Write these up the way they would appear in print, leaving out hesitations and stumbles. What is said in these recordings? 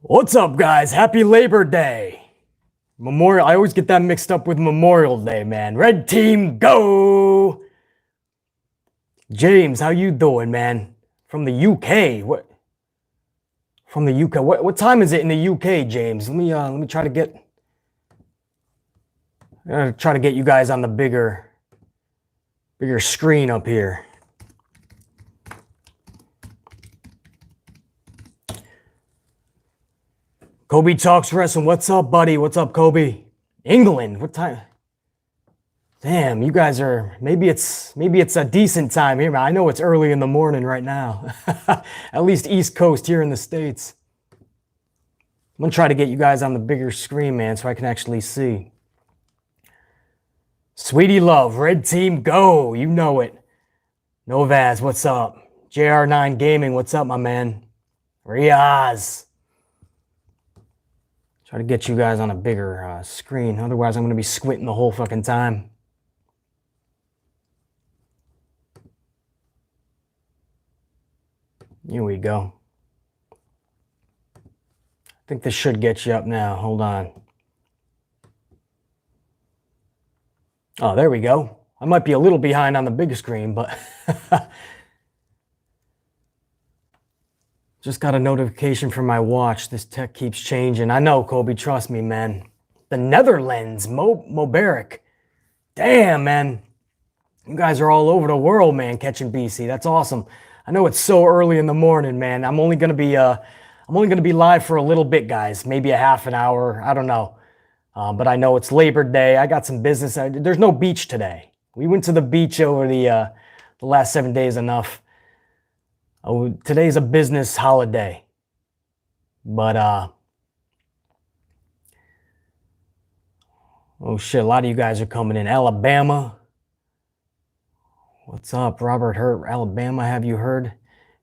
What's up, guys? Happy Labor Day. Memorial. I always get that mixed up with Memorial Day, man. Red team, go! James, how you doing, man? From the UK. What? From the UK. What time is it in the UK, James? Let me try to get you guys on the bigger screen up here. Kobe Talks Wrestling. What's up, buddy? What's up, Kobe? England. What time? Damn, you guys are, maybe it's a decent time here, man. I know it's early in the morning right now. At least East Coast here in the States. I'm gonna try to get you guys on the bigger screen, man, so I can actually see. Sweetie Love, Red Team, go. You know it. Novaz, what's up? JR9 Gaming, what's up, my man? Riaz. Try to get you guys on a bigger screen. Otherwise, I'm going to be squinting the whole fucking time. Here we go. I think this should get you up now. Hold on. Oh, there we go. I might be a little behind on the big screen, but just got a notification from my watch. This tech keeps changing. I know, Kobe. Trust me, man. The Netherlands. Mobarak. Damn, man. You guys are all over the world, man, catching BC. That's awesome. I know it's so early in the morning, man. I'm only gonna be live for a little bit, guys. Maybe a half an hour. I don't know. But I know it's Labor Day. I got some business. There's no beach today. We went to the beach over the last 7 days enough. Oh, today's a business holiday, but oh shit, a lot of you guys are coming in. Alabama, what's up? Robert Hurt, Alabama, have you heard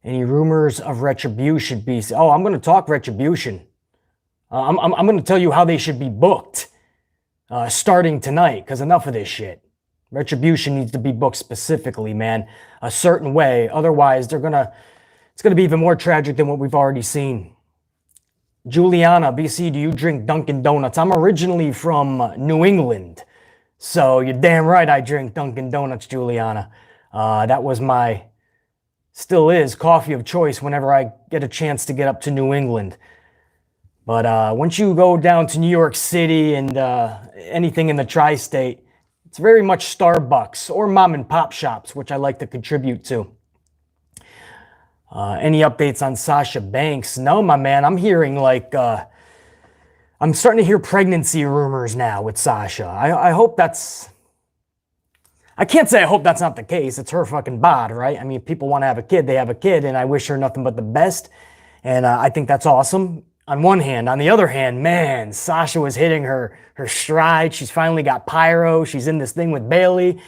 any rumors of Retribution, BC? Oh, I'm going to talk Retribution. I'm going to tell you how they should be booked starting tonight, because enough of this shit. Retribution needs to be booked specifically, man, a certain way. Otherwise, it's going to be even more tragic than what we've already seen. Juliana, BC, do you drink Dunkin' Donuts? I'm originally from New England, so you're damn right I drink Dunkin' Donuts, Juliana. That was still is, coffee of choice whenever I get a chance to get up to New England. But once you go down to New York City and anything in the tri-state, it's very much Starbucks or mom and pop shops, which I like to contribute to. Any updates on Sasha Banks? No, my man. I'm hearing I'm starting to hear pregnancy rumors now with Sasha. I hope that's, I can't say I hope that's not the case. It's her fucking bod, right? I mean, people want to have a kid, they have a kid, and I wish her nothing but the best. And I think that's awesome. On one hand. On the other hand, man, Sasha was hitting her stride. She's finally got pyro. She's in this thing with Bailey.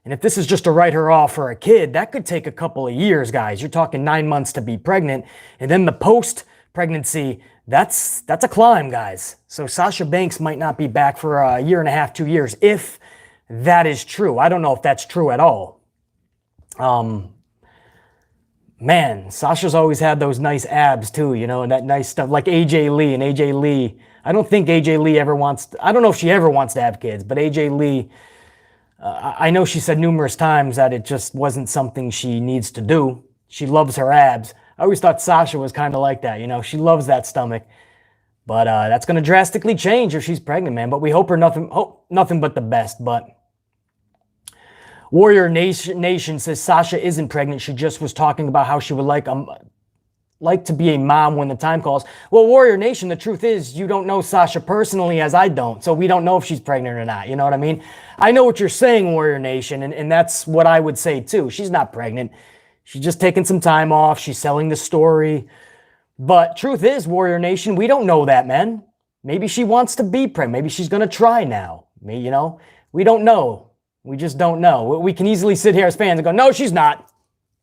And if this is just to write her off for a kid, that could take a couple of years, guys. You're talking 9 months to be pregnant. And then the post-pregnancy, that's a climb, guys. So Sasha Banks might not be back for a year and a half, 2 years, if that is true. I don't know if that's true at all. Man, Sasha's always had those nice abs too, you know, and that nice stuff like AJ Lee. And AJ Lee, I don't think AJ Lee ever wants, I don't know if she ever wants to have kids, but AJ Lee, I know she said numerous times that it just wasn't something she needs to do. She loves her abs. I always thought Sasha was kind of like that, you know, she loves that stomach. But that's going to drastically change if she's pregnant, man. But we hope nothing but the best. But Warrior Nation says Sasha isn't pregnant. She just was talking about how she would like to be a mom when the time calls. Well, Warrior Nation, the truth is you don't know Sasha personally, as I don't. So we don't know if she's pregnant or not. You know what I mean? I know what you're saying, Warrior Nation, and that's what I would say too. She's not pregnant. She's just taking some time off. She's selling the story. But truth is, Warrior Nation, we don't know that, man. Maybe she wants to be pregnant. Maybe she's going to try now. You know, we don't know. We just don't know. We can easily sit here as fans and go, no, she's not.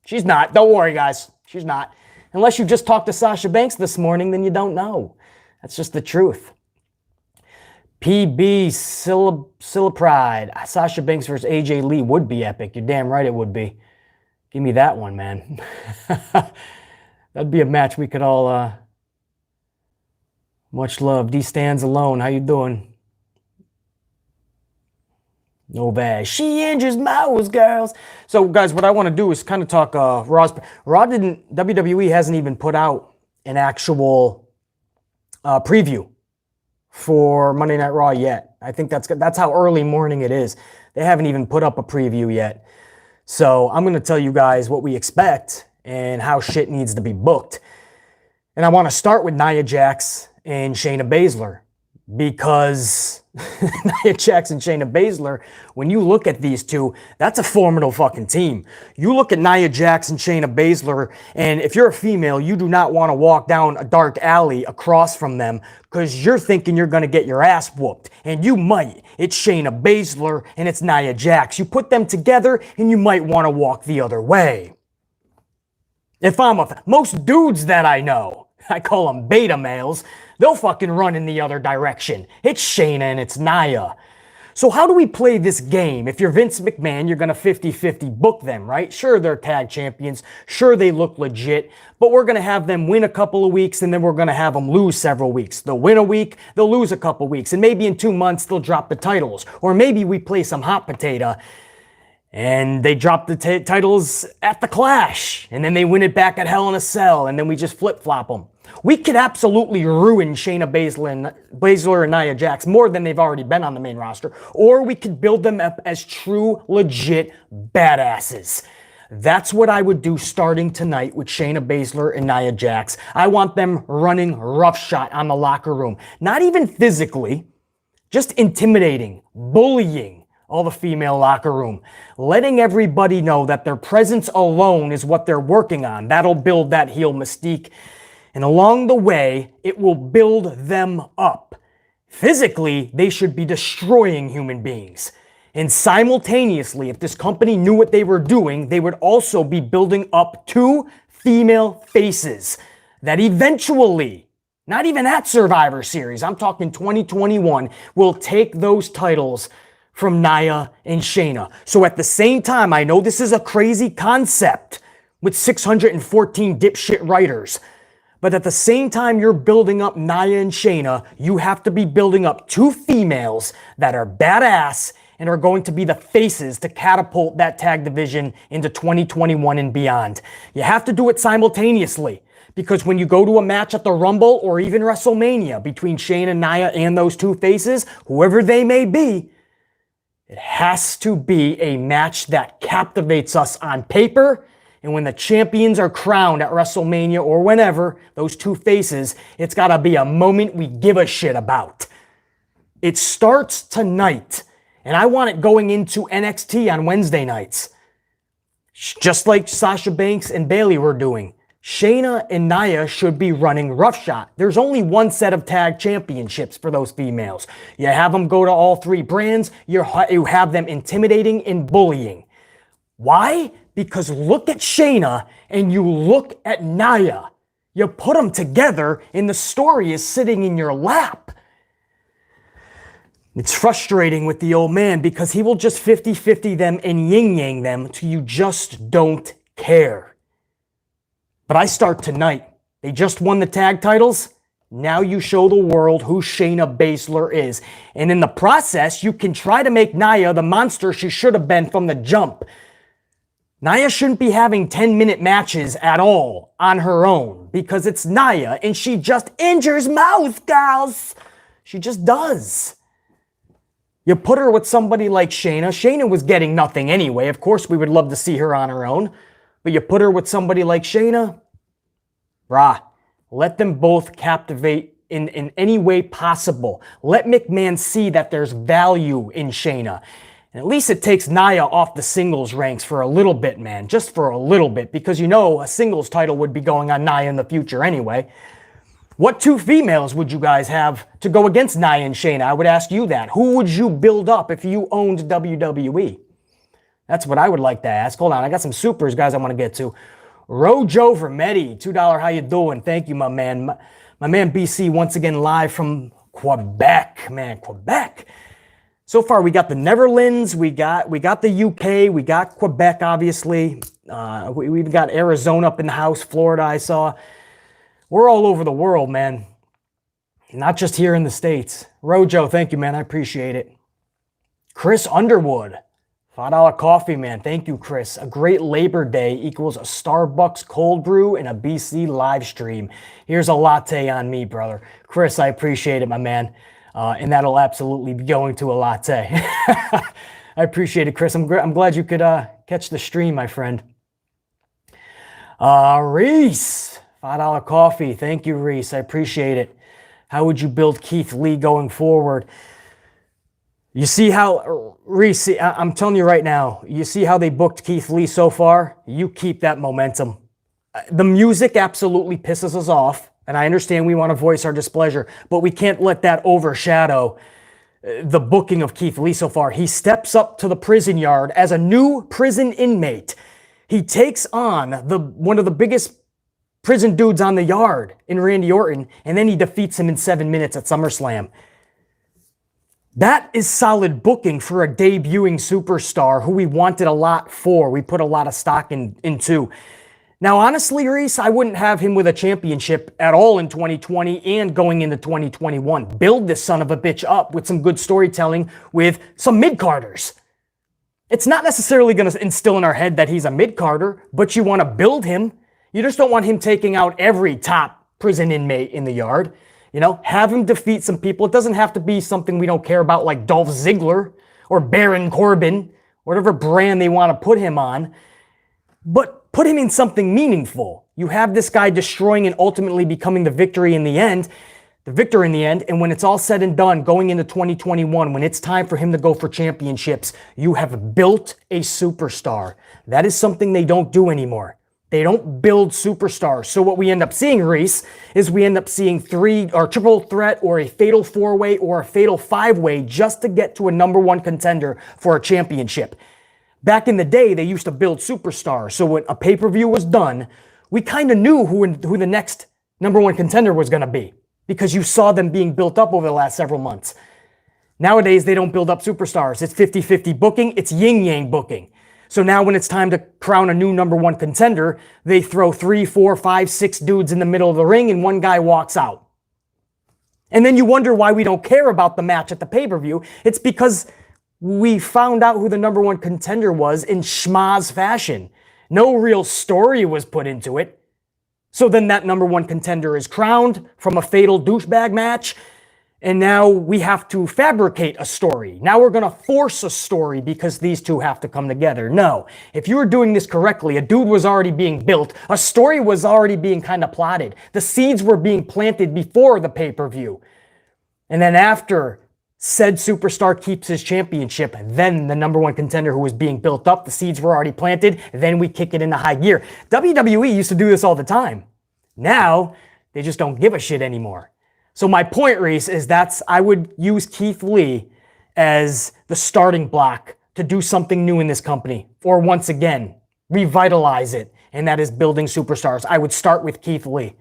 She's not. Don't worry, guys. She's not. Unless you just talked to Sasha Banks this morning, then you don't know. That's just the truth. PB Scylla Pride. Sasha Banks versus AJ Lee would be epic. You're damn right it would be. Give me that one, man. That'd be a match we could all Much love. D stands alone. How you doing? No bad. She injures Mouse, girls. So, guys, what I want to do is kind of talk Raw didn't, WWE hasn't even put out an actual preview for Monday Night Raw yet. I think that's how early morning it is. They haven't even put up a preview yet. So I'm going to tell you guys what we expect and how shit needs to be booked. And I want to start with Nia Jax and Shayna Baszler, because Nia Jax and Shayna Baszler, when you look at these two, that's a formidable fucking team. You look at Nia Jax and Shayna Baszler, and if you're a female, you do not want to walk down a dark alley across from them because you're thinking you're going to get your ass whooped. And you might. It's Shayna Baszler and it's Nia Jax. You put them together and you might want to walk the other way. Most dudes that I know, I call them beta males, they'll fucking run in the other direction. It's Shayna and it's Nia. So how do we play this game? If you're Vince McMahon, you're going to 50-50 book them, right? Sure, they're tag champions. Sure, they look legit. But we're going to have them win a couple of weeks, and then we're going to have them lose several weeks. They'll win a week, they'll lose a couple of weeks, and maybe in 2 months, they'll drop the titles. Or maybe we play some hot potato, and they drop the titles at the Clash, and then they win it back at Hell in a Cell, and then we just flip-flop them. We could absolutely ruin Shayna Baszler and Nia Jax more than they've already been on the main roster, or we could build them up as true, legit badasses. That's what I would do starting tonight with Shayna Baszler and Nia Jax. I want them running roughshod on the locker room. Not even physically, just intimidating, bullying all the female locker room, letting everybody know that their presence alone is what they're working on. That'll build that heel mystique. And along the way, it will build them up. Physically, they should be destroying human beings. And simultaneously, if this company knew what they were doing, they would also be building up 2 female faces that eventually, not even at Survivor Series, I'm talking 2021, will take those titles from Nia and Shayna. So at the same time, I know this is a crazy concept with 614 dipshit writers, but at the same time you're building up Nia and Shayna, you have to be building up 2 females that are badass and are going to be the faces to catapult that tag division into 2021 and beyond. You have to do it simultaneously, because when you go to a match at the Rumble or even WrestleMania between Shayna, Nia, and those 2 faces, whoever they may be, it has to be a match that captivates us on paper. And when the champions are crowned at WrestleMania or whenever, those 2 faces, it's got to be a moment we give a shit about. It starts tonight, and I want it going into NXT on Wednesday nights. Just like Sasha Banks and Bayley were doing. Shayna and Nia should be running roughshod. There's only 1 set of tag championships for those females. You have them go to all 3 brands. You have them intimidating and bullying. Why? Because look at Shayna and you look at Nia. You put them together and the story is sitting in your lap. It's frustrating with the old man because he will just 50-50 them and yin-yang them till you just don't care. But I start tonight. They just won the tag titles. Now you show the world who Shayna Baszler is. And in the process, you can try to make Nia the monster she should have been from the jump. Nia shouldn't be having 10-minute matches at all on her own because it's Nia and she just injures mouth, girls. She just does. You put her with somebody like Shayna. Shayna was getting nothing anyway. Of course, we would love to see her on her own. But you put her with somebody like Shayna, let them both captivate in any way possible. Let McMahon see that there's value in Shayna. And at least it takes Nia off the singles ranks for a little bit, man. Just for a little bit. Because you know a singles title would be going on Nia in the future anyway. What 2 females would you guys have to go against Nia and Shayna? I would ask you that. Who would you build up if you owned WWE? That's what I would like to ask. Hold on, I got some supers, guys, I want to get to. Rojo Vermetti, $2, how you doing? Thank you, my man. My man BC, once again, live from Quebec. Man, Quebec. So far, we got the Netherlands, we got the UK, we got Quebec, obviously. We've got Arizona up in the house, Florida, I saw. We're all over the world, man. Not just here in the States. Rojo, thank you, man. I appreciate it. Chris Underwood, $5 coffee, man. Thank you, Chris. A great Labor Day equals a Starbucks cold brew and a BC live stream. Here's a latte on me, brother. Chris, I appreciate it, my man. And that'll absolutely be going to a latte. I appreciate it, Chris. I'm glad you could catch the stream, my friend. Reese, $5 coffee. Thank you, Reese. I appreciate it. How would you build Keith Lee going forward? You see how, Reese, I'm telling you right now, you see how they booked Keith Lee so far? You keep that momentum. The music absolutely pisses us off, and I understand we want to voice our displeasure, but we can't let that overshadow the booking of Keith Lee so far. He steps up to the prison yard as a new prison inmate. He takes on one of the biggest prison dudes on the yard in Randy Orton, and then he defeats him in 7 minutes at SummerSlam. That is solid booking for a debuting superstar who we wanted a lot for. We put a lot of stock into. Now, honestly, Reese, I wouldn't have him with a championship at all in 2020 and going into 2021. Build this son of a bitch up with some good storytelling with some mid-carders. It's not necessarily going to instill in our head that he's a mid-carder, but you want to build him. You just don't want him taking out every top prison inmate in the yard. You know, have him defeat some people. It doesn't have to be something we don't care about like Dolph Ziggler or Baron Corbin, whatever brand they want to put him on. But put him in something meaningful. You have this guy destroying and ultimately becoming the victor in the end. And when it's all said and done, going into 2021, when it's time for him to go for championships, you have built a superstar. That is something they don't do anymore. They don't build superstars. So what we end up seeing, Reese, is we end up seeing triple threat or a fatal four-way or a fatal five-way just to get to a number one contender for a championship. Back in the day, they used to build superstars. So when a pay-per-view was done, we kind of knew who the next number one contender was going to be because you saw them being built up over the last several months. Nowadays, they don't build up superstars. It's 50-50 booking. It's yin-yang booking. So now when it's time to crown a new number one contender, they throw 3, 4, 5, 6 dudes in the middle of the ring and one guy walks out. And then you wonder why we don't care about the match at the pay-per-view. It's because we found out who the number one contender was in schmaz fashion. No real story was put into it. So then that number one contender is crowned from a fatal douchebag match. And now we have to fabricate a story. Now we're going to force a story because these two have to come together. No. If you were doing this correctly, a dude was already being built. A story was already being kind of plotted. The seeds were being planted before the pay-per-view. And then after said superstar keeps his championship, then the number one contender who was being built up, the seeds were already planted, then we kick it into high gear. WWE used to do this all the time. Now, they just don't give a shit anymore. So my point, Reese, is I would use Keith Lee as the starting block to do something new in this company. Or once again, revitalize it. And that is building superstars. I would start with Keith Lee.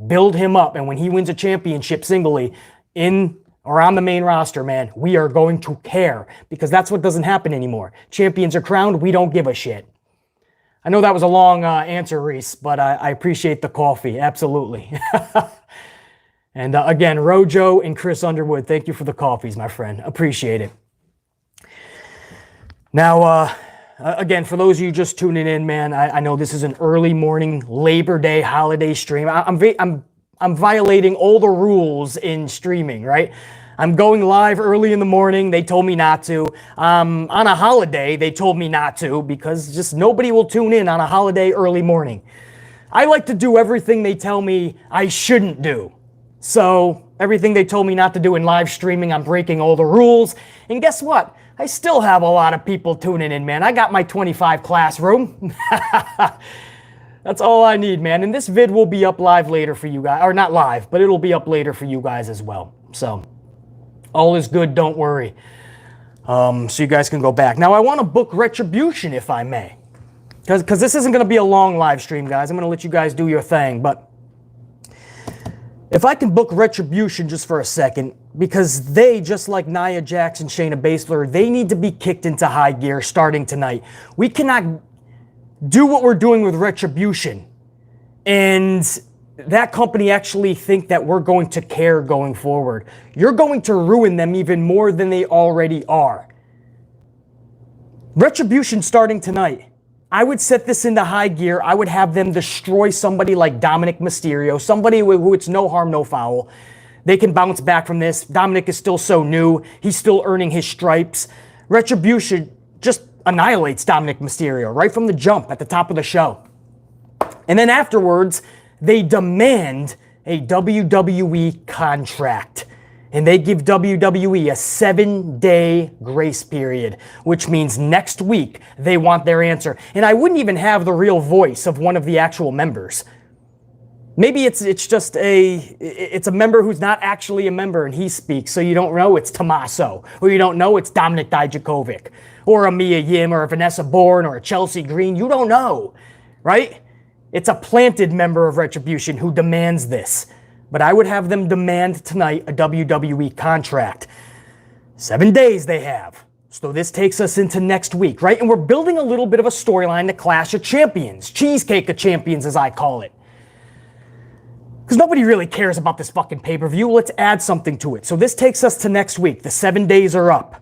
Build him up. And when he wins a championship singly in or on the main roster, man, we are going to care. Because that's what doesn't happen anymore. Champions are crowned. We don't give a shit. I know that was a long answer, Reese, but I appreciate the coffee. Absolutely. And again, Rojo and Chris Underwood, thank you for the coffees, my friend. Appreciate it. Now, again, for those of you just tuning in, man, I know this is an early morning Labor Day holiday stream. I'm violating all the rules in streaming, right? I'm going live early in the morning. They told me not to. On a holiday, they told me not to because just nobody will tune in on a holiday early morning. I like to do everything they tell me I shouldn't do. So everything they told me not to do in live streaming, I'm breaking all the rules. And guess what? I still have a lot of people tuning in, man. I got my 25 classroom. That's all I need, man. And this vid will be up live later for you guys. Or not live, but it'll be up later for you guys as well. So all is good, don't worry. So you guys can go back. Now I want to book Retribution if I may. Because this isn't going to be a long live stream, guys. I'm going to let you guys do your thing. But if I can book Retribution just for a second, because they, just like Nia Jax and Shayna Baszler, they need to be kicked into high gear starting tonight. We cannot do what we're doing with Retribution and that company actually think that we're going to care going forward? You're going to ruin them even more than they already are. Retribution starting tonight. I would set this into high gear. I would have them destroy somebody like Dominic Mysterio, somebody who it's no harm, no foul. They can bounce back from this. Dominic is still so new. He's still earning his stripes. Retribution just annihilates Dominic Mysterio right from the jump at the top of the show. And then afterwards, they demand a WWE contract. And they give WWE a 7-day grace period, which means next week they want their answer. And I wouldn't even have the real voice of one of the actual members. Maybe it's just a member who's not actually a member and he speaks, so you don't know it's Tommaso, or you don't know it's Dominik Dijakovic, or a Mia Yim, or a Vanessa Bourne, or a Chelsea Green. You don't know, right? It's a planted member of Retribution who demands this. But I would have them demand tonight a WWE contract. 7 days they have. So this takes us into next week, right? And we're building a little bit of a storyline to Clash of Champions. Cheesecake of Champions, as I call it. Because nobody really cares about this fucking pay-per-view. Let's add something to it. So this takes us to next week. The 7 days are up.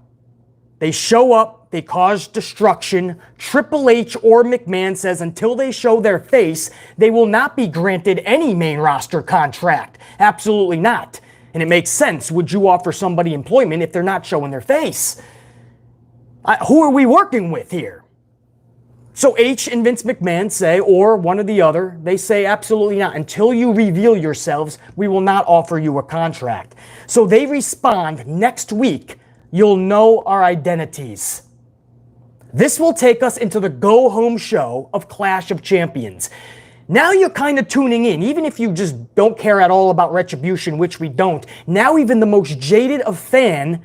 They show up. They cause destruction. Triple H or McMahon says until they show their face, they will not be granted any main roster contract. Absolutely not. And it makes sense. Would you offer somebody employment if they're not showing their face? Who are we working with here? So H and Vince McMahon say, or one or the other, they say absolutely not. Until you reveal yourselves, we will not offer you a contract. So they respond next week. You'll know our identities. This will take us into the go-home show of Clash of Champions. Now you're kind of tuning in, even if you just don't care at all about Retribution, which we don't. Now even the most jaded of fan,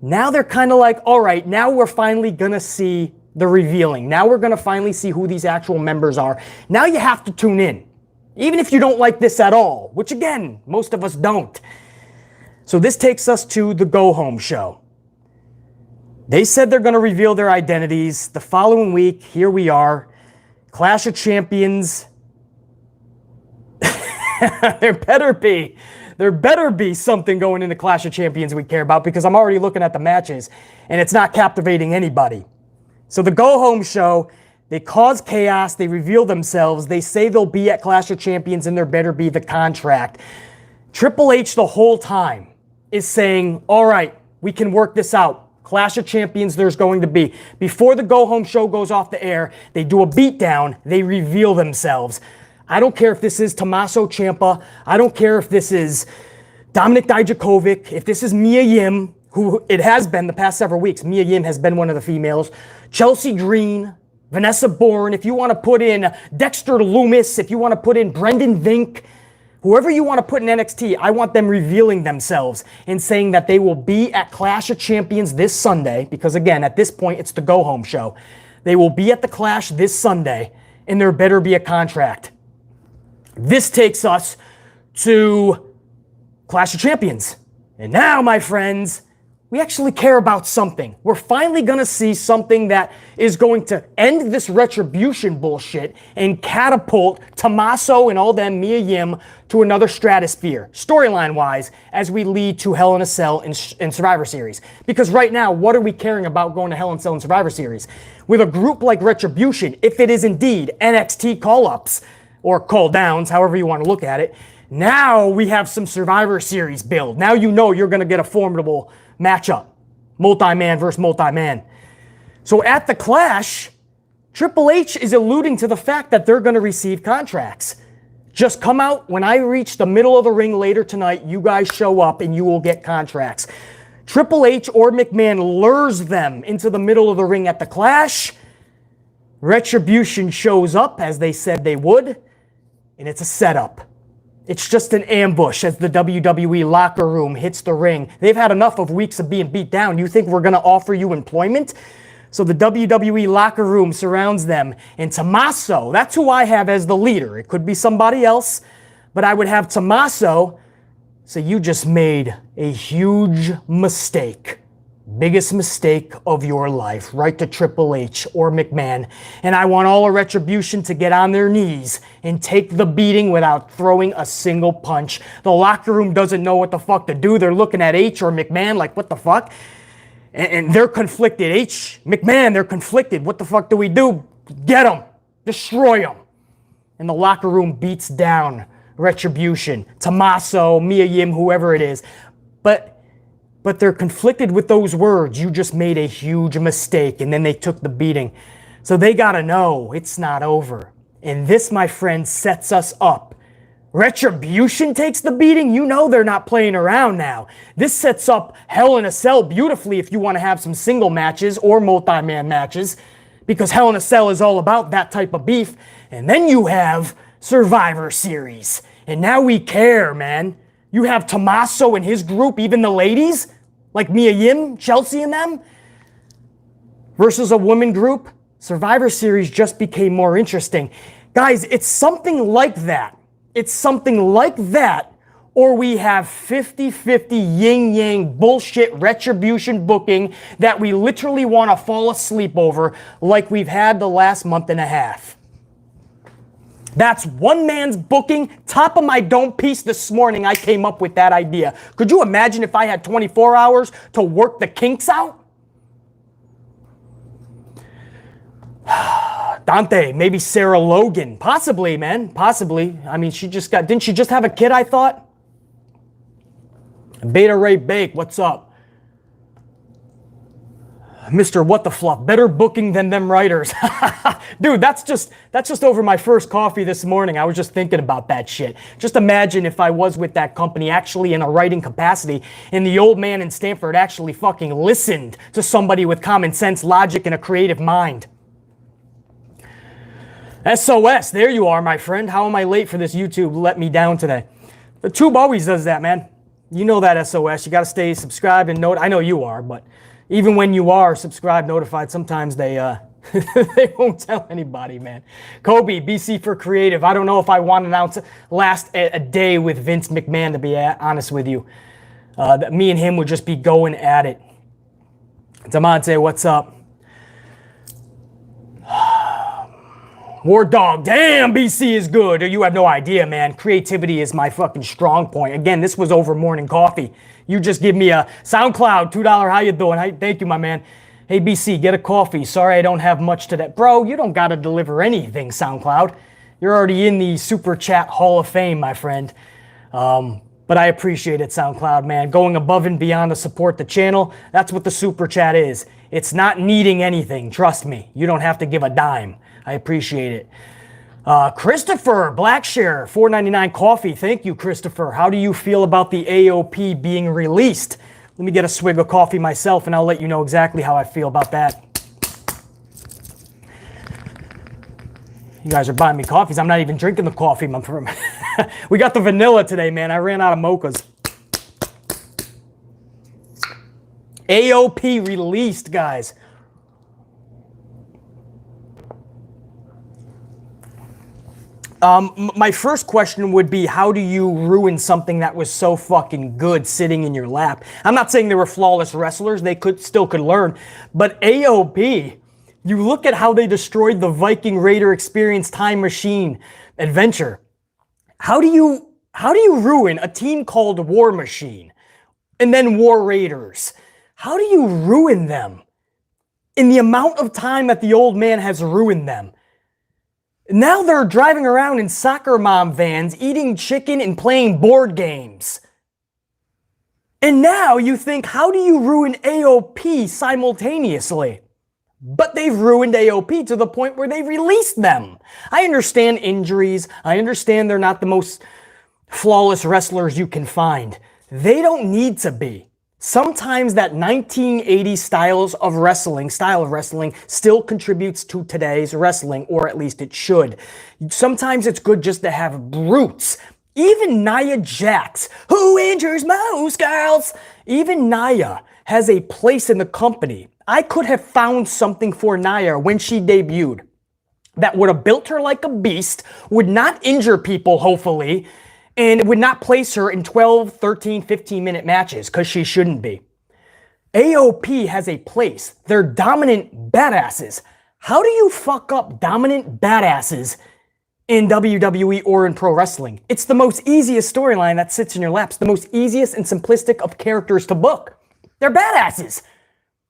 now they're kind of like, all right, now we're finally going to see the revealing. Now we're going to finally see who these actual members are. Now you have to tune in, even if you don't like this at all, which again, most of us don't. So this takes us to the go-home show. They said they're going to reveal their identities. The following week, here we are. Clash of Champions. There better be something going into Clash of Champions we care about, because I'm already looking at the matches and it's not captivating anybody. So the go-home show, they cause chaos, they reveal themselves, they say they'll be at Clash of Champions and there better be the contract. Triple H the whole time is saying, all right, we can work this out. Clash of Champions there's going to be. Before the go-home show goes off the air, they do a beatdown, they reveal themselves. I don't care if this is Tommaso Ciampa, I don't care if this is Dominik Dijakovic, if this is Mia Yim, who it has been the past several weeks. Mia Yim has been one of the females. Chelsea Green, Vanessa Bourne, if you want to put in Dexter Loomis, if you want to put in Brendan Vink, whoever you want to put in NXT, I want them revealing themselves and saying that they will be at Clash of Champions this Sunday, because again, at this point, it's the go-home show. They will be at the Clash this Sunday, and there better be a contract. This takes us to Clash of Champions. And now, my friends, we actually care about something. We're finally going to see something that is going to end this Retribution bullshit and catapult Tommaso and all them Mia Yim to another stratosphere, storyline-wise, as we lead to Hell in a Cell in Survivor Series. Because right now, what are we caring about going to Hell in a Cell in Survivor Series? With a group like Retribution, if it is indeed NXT call-ups, or call-downs, however you want to look at it, now we have some Survivor Series build. Now you know you're going to get a formidable matchup. Multi-man versus multi-man. So at the Clash, Triple H is alluding to the fact that they're going to receive contracts. Just come out when I reach the middle of the ring later tonight, you guys show up and you will get contracts. Triple H or McMahon lures them into the middle of the ring at the Clash. Retribution shows up as they said they would, and it's a setup. It's just an ambush as the WWE locker room hits the ring. They've had enough of weeks of being beat down. You think we're going to offer you employment? So the WWE locker room surrounds them. And Tommaso, that's who I have as the leader. It could be somebody else, but I would have Tommaso say, you just made a huge mistake. biggest mistake of your life. Write to Triple H or McMahon. And I want all of Retribution to get on their knees and take the beating without throwing a single punch. The locker room doesn't know what the fuck to do. They're looking at H or McMahon like, what the fuck? And they're conflicted. H, McMahon, they're conflicted. What the fuck do we do? Get them. Destroy them. And the locker room beats down Retribution. Tommaso, Mia Yim, whoever it is. But they're conflicted with those words. You just made a huge mistake, and then they took the beating. So they gotta know it's not over. And this, my friend, sets us up. Retribution takes the beating? You know they're not playing around now. This sets up Hell in a Cell beautifully if you want to have some single matches or multi-man matches, because Hell in a Cell is all about that type of beef. And then you have Survivor Series. And now we care, man. You have Tommaso and his group, even the ladies, like Mia Yim, Chelsea and them, versus a woman group. Survivor Series just became more interesting. Guys, it's something like that. It's something like that, or we have 50-50 yin-yang bullshit Retribution booking that we literally want to fall asleep over like we've had the last month and a half. That's one man's booking. Top of my dome piece this morning, I came up with that idea. Could you imagine if I had 24 hours to work the kinks out? Dante, maybe Sarah Logan. Possibly, man. Possibly. I mean, didn't she just have a kid, I thought? Beta Ray Bake, what's up? Mr. What the Fluff, better booking than them writers. Dude, that's just over my first coffee this morning. I was just thinking about that shit. Just imagine if I was with that company actually in a writing capacity and the old man in Stanford actually fucking listened to somebody with common sense, logic, and a creative mind. SOS, there you are, my friend. How am I late for this YouTube? Let me down today. The tube always does that, man. You know that SOS. You got to stay subscribed and I know you are, but even when you are subscribed, notified, sometimes they they won't tell anybody, man. Kobe, BC for creative. I don't know if I want to announce last a day with Vince McMahon, to be honest with you. Me and him would just be going at it. Damante, what's up? War Dog, damn, BC is good. You have no idea, man. Creativity is my fucking strong point. Again, this was over morning coffee. You just give me a SoundCloud, $2, how you doing? Thank you, my man. Hey, BC, get a coffee. Sorry I don't have much to that. Bro, you don't got to deliver anything, SoundCloud. You're already in the Super Chat Hall of Fame, my friend. But I appreciate it, SoundCloud, man. Going above and beyond to support the channel, that's what the Super Chat is. It's not needing anything, trust me. You don't have to give a dime. I appreciate it. Christopher Blackshare, $4.99 coffee. Thank you, Christopher. How do you feel about the AOP being released? Let me get a swig of coffee myself, and I'll let you know exactly how I feel about that. You guys are buying me coffees. I'm not even drinking the coffee. We got the vanilla today, man. I ran out of mochas. AOP released, guys. My first question would be, how do you ruin something that was so fucking good sitting in your lap? I'm not saying they were flawless wrestlers. They still could learn. But AOP, you look at how they destroyed the Viking Raider Experience Time Machine adventure. How do you ruin a team called War Machine and then War Raiders? How do you ruin them in the amount of time that the old man has ruined them? Now they're driving around in soccer mom vans, eating chicken and playing board games. And now you think, how do you ruin AOP simultaneously? But they've ruined AOP to the point where they've released them. I understand injuries. I understand they're not the most flawless wrestlers you can find. They don't need to be. Sometimes that 1980 style of wrestling still contributes to today's wrestling, or at least it should. Sometimes it's good just to have brutes. Even Nia Jax, who injures most girls, even Nia has a place in the company. I could have found something for Nia when she debuted that would have built her like a beast, would not injure people, hopefully, and would not place her in 12, 13, 15-minute matches, because she shouldn't be. AOP has a place. They're dominant badasses. How do you fuck up dominant badasses in WWE or in pro wrestling? It's the most easiest storyline that sits in your laps. The most easiest and simplistic of characters to book. They're badasses.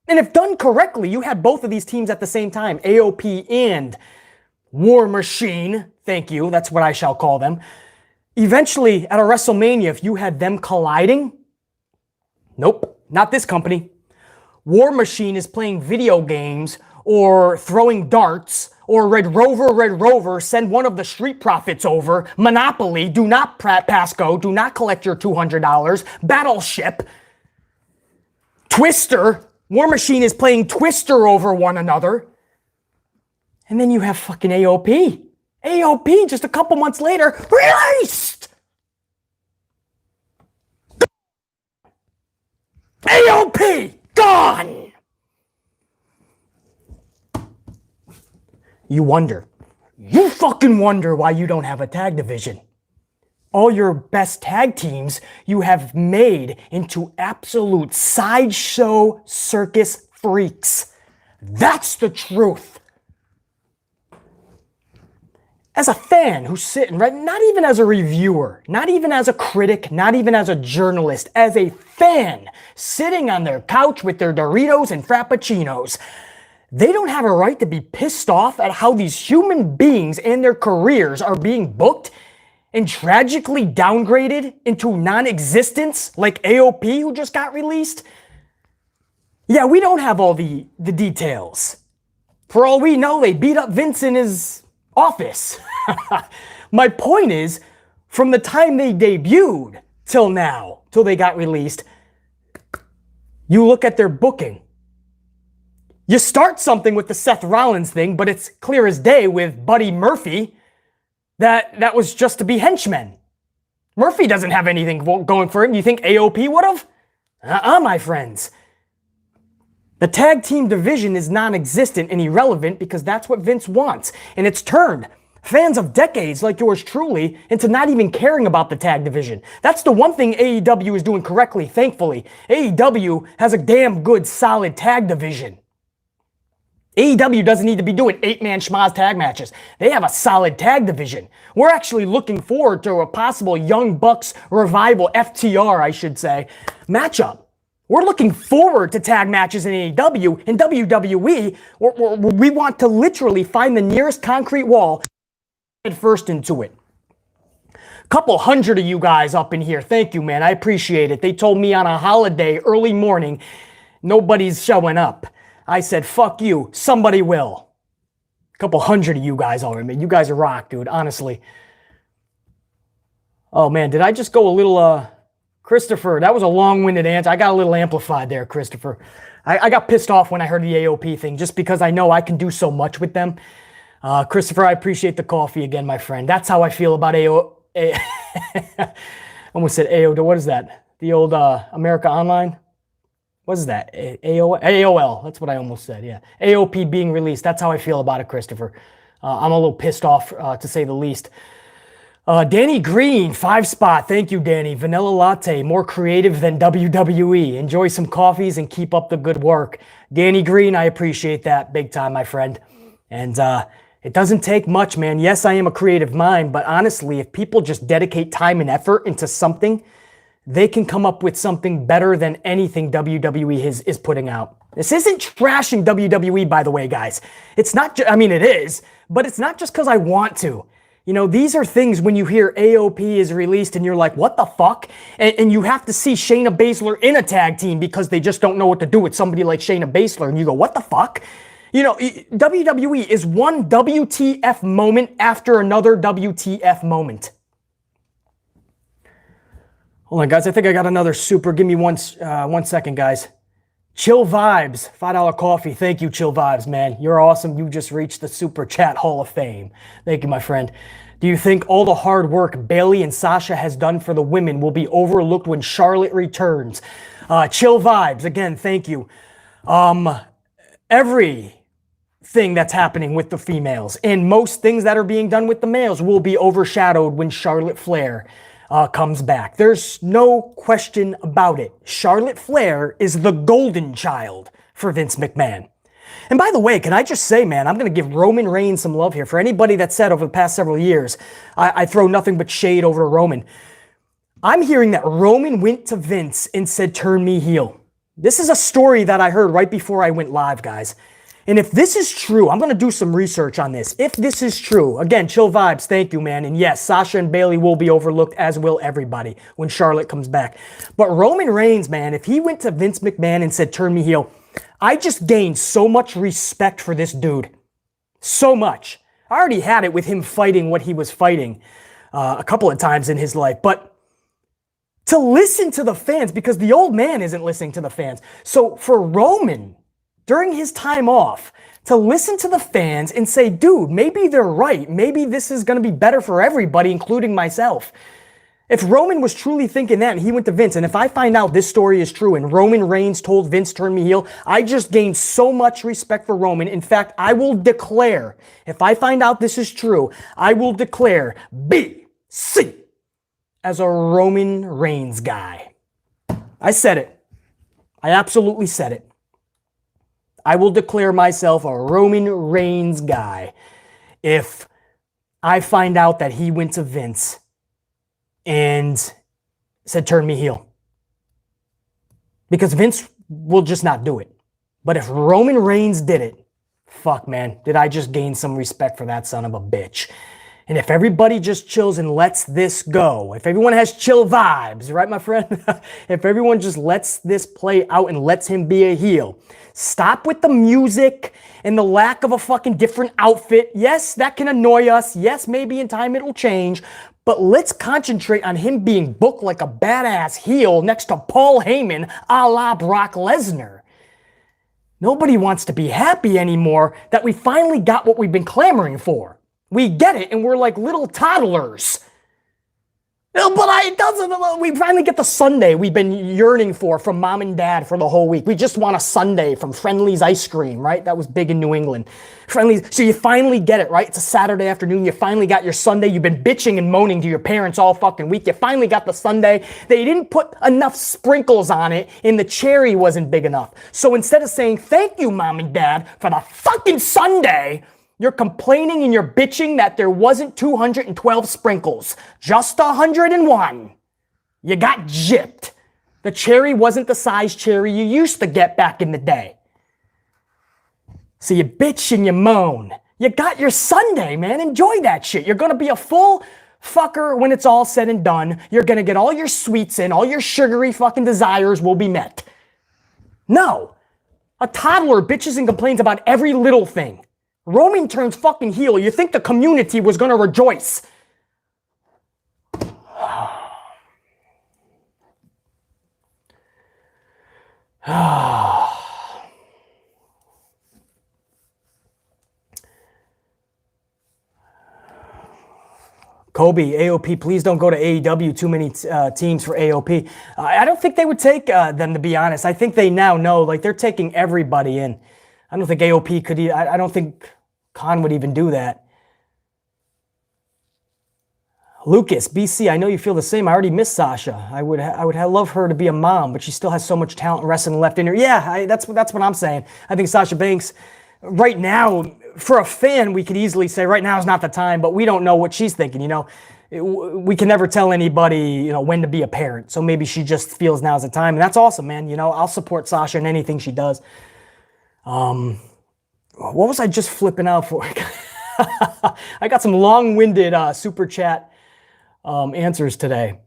And if done correctly, you had both of these teams at the same time, AOP and War Machine. Thank you. That's what I shall call them. Eventually, at a WrestleMania, if you had them colliding, nope, not this company. War Machine is playing video games or throwing darts, or Red Rover, send one of the Street Profits over. Monopoly, do not pass go, do not collect your $200. Battleship. Twister, War Machine is playing Twister over one another. And then you have fucking AOP. AOP, just a couple months later, released! AOP, gone! You fucking wonder why you don't have a tag division. All your best tag teams you have made into absolute sideshow circus freaks. That's the truth. As a fan who's sitting, right, not even as a reviewer, not even as a critic, not even as a journalist, as a fan sitting on their couch with their Doritos and Frappuccinos, they don't have a right to be pissed off at how these human beings and their careers are being booked and tragically downgraded into non-existence like AOP who just got released. Yeah, we don't have all the details. For all we know, they beat up Vince in his office. My point is, from the time they debuted till now, till they got released, you look at their booking. You start something with the Seth Rollins thing, but it's clear as day with Buddy Murphy that was just to be henchmen. Murphy doesn't have anything going for him. You think AOP would have? My friends. The tag team division is non-existent and irrelevant because that's what Vince wants. And it's turned fans of decades like yours truly into not even caring about the tag division. That's the one thing AEW is doing correctly, thankfully. AEW has a damn good, solid tag division. AEW doesn't need to be doing 8-man schmaz tag matches. They have a solid tag division. We're actually looking forward to a possible Young Bucks revival, FTR, I should say, matchup. We're looking forward to tag matches in AEW. In WWE, we want to literally find the nearest concrete wall and head first into it. Couple hundred of you guys up in here. Thank you, man. I appreciate it. They told me on a holiday, early morning, nobody's showing up. I said, fuck you, somebody will. A couple hundred of you guys already, man. You guys are rock, dude, honestly. Oh, man, did I just go a little, Christopher, that was a long-winded answer. I got a little amplified there, Christopher. I got pissed off when I heard the AOP thing, just because I know I can do so much with them. Christopher, I appreciate the coffee again, my friend. That's how I feel about almost said AO, what is that? The old America Online? What is that? AOL. That's what I almost said, yeah. AOP being released. That's how I feel about it, Christopher. I'm a little pissed off, to say the least. Danny Green, 5-spot. Thank you, Danny. Vanilla latte, more creative than WWE. Enjoy some coffees and keep up the good work. Danny Green, I appreciate that big time, my friend. And it doesn't take much, man. Yes, I am a creative mind, but honestly, if people just dedicate time and effort into something, they can come up with something better than anything WWE is putting out. This isn't trashing WWE, by the way, guys. It's not, I mean, it is, but it's not just because I want to. You know, these are things when you hear AOP is released and you're like, what the fuck? And you have to see Shayna Baszler in a tag team because they just don't know what to do with somebody like Shayna Baszler. And you go, what the fuck? You know, WWE is one WTF moment after another WTF moment. Hold on, guys. I think I got another super. Give me one second, guys. Chill Vibes, $5 coffee. Thank you, Chill Vibes, man. You're awesome. You just reached the Super Chat Hall of Fame. Thank you, my friend. Do you think all the hard work Bayley and Sasha has done for the women will be overlooked when Charlotte returns? Chill Vibes, again, thank you. Everything that's happening with the females and most things that are being done with the males will be overshadowed when Charlotte Flair comes back. There's no question about it. Charlotte Flair is the golden child for Vince McMahon. And by the way, can I just say, man, I'm going to give Roman Reigns some love here. For anybody that said over the past several years, I throw nothing but shade over Roman. I'm hearing that Roman went to Vince and said, turn me heel. This is a story that I heard right before I went live, guys. And if this is true, I'm going to do some research on this. If this is true, again, chill vibes, thank you, man. And yes, Sasha and Bayley will be overlooked, as will everybody when Charlotte comes back. But Roman Reigns, man, if he went to Vince McMahon and said, turn me heel, I just gained so much respect for this dude. So much. I already had it with him fighting what he was fighting a couple of times in his life. But to listen to the fans, because the old man isn't listening to the fans. So for Roman, during his time off, to listen to the fans and say, dude, maybe they're right. Maybe this is going to be better for everybody, including myself. If Roman was truly thinking that and he went to Vince, and if I find out this story is true and Roman Reigns told Vince, turn me heel, I just gained so much respect for Roman. In fact, I will declare, if I find out this is true, I will declare BC as a Roman Reigns guy. I said it. I absolutely said it. I will declare myself a Roman Reigns guy if I find out that he went to Vince and said, turn me heel. Because Vince will just not do it. But if Roman Reigns did it, fuck, man, did I just gain some respect for that son of a bitch. And if everybody just chills and lets this go, if everyone has chill vibes, right, my friend? If everyone just lets this play out and lets him be a heel, stop with the music and the lack of a fucking different outfit. Yes, that can annoy us. Yes, maybe in time it'll change. But let's concentrate on him being booked like a badass heel next to Paul Heyman a la Brock Lesnar. Nobody wants to be happy anymore that we finally got what we've been clamoring for. We get it, and we're like little toddlers. But it doesn't. We finally get the Sunday we've been yearning for from mom and dad for the whole week. We just want a Sunday from Friendly's ice cream, right? That was big in New England. Friendly's. So you finally get it, right? It's a Saturday afternoon. You finally got your Sunday. You've been bitching and moaning to your parents all fucking week. You finally got the Sunday. They didn't put enough sprinkles on it, and the cherry wasn't big enough. So instead of saying thank you, mom and dad, for the fucking Sunday, you're complaining and you're bitching that there wasn't 212 sprinkles, just 101. You got gypped. The cherry wasn't the size cherry you used to get back in the day. So you bitch and you moan. You got your Sunday, man. Enjoy that shit. You're going to be a full fucker when it's all said and done. You're going to get all your sweets in. All your sugary fucking desires will be met. No. A toddler bitches and complains about every little thing. Roman turns fucking heel. You think the community was going to rejoice. Kobe, AOP, please don't go to AEW. Too many teams for AOP. I don't think they would take them, to be honest. I think they now know, like, they're taking everybody in. I don't think AOP could. I don't think Khan would even do that. Lucas, BC, I know you feel the same. I already miss Sasha. I would love her to be a mom, but she still has so much talent and wrestling left in her. Yeah, that's what I'm saying. I think Sasha Banks, right now, for a fan, we could easily say right now is not the time, but we don't know what she's thinking, you know. We can never tell anybody, you know, when to be a parent. So maybe she just feels now's the time. And that's awesome, man. You know, I'll support Sasha in anything she does. What was I just flipping out for? I got some long-winded super chat answers today.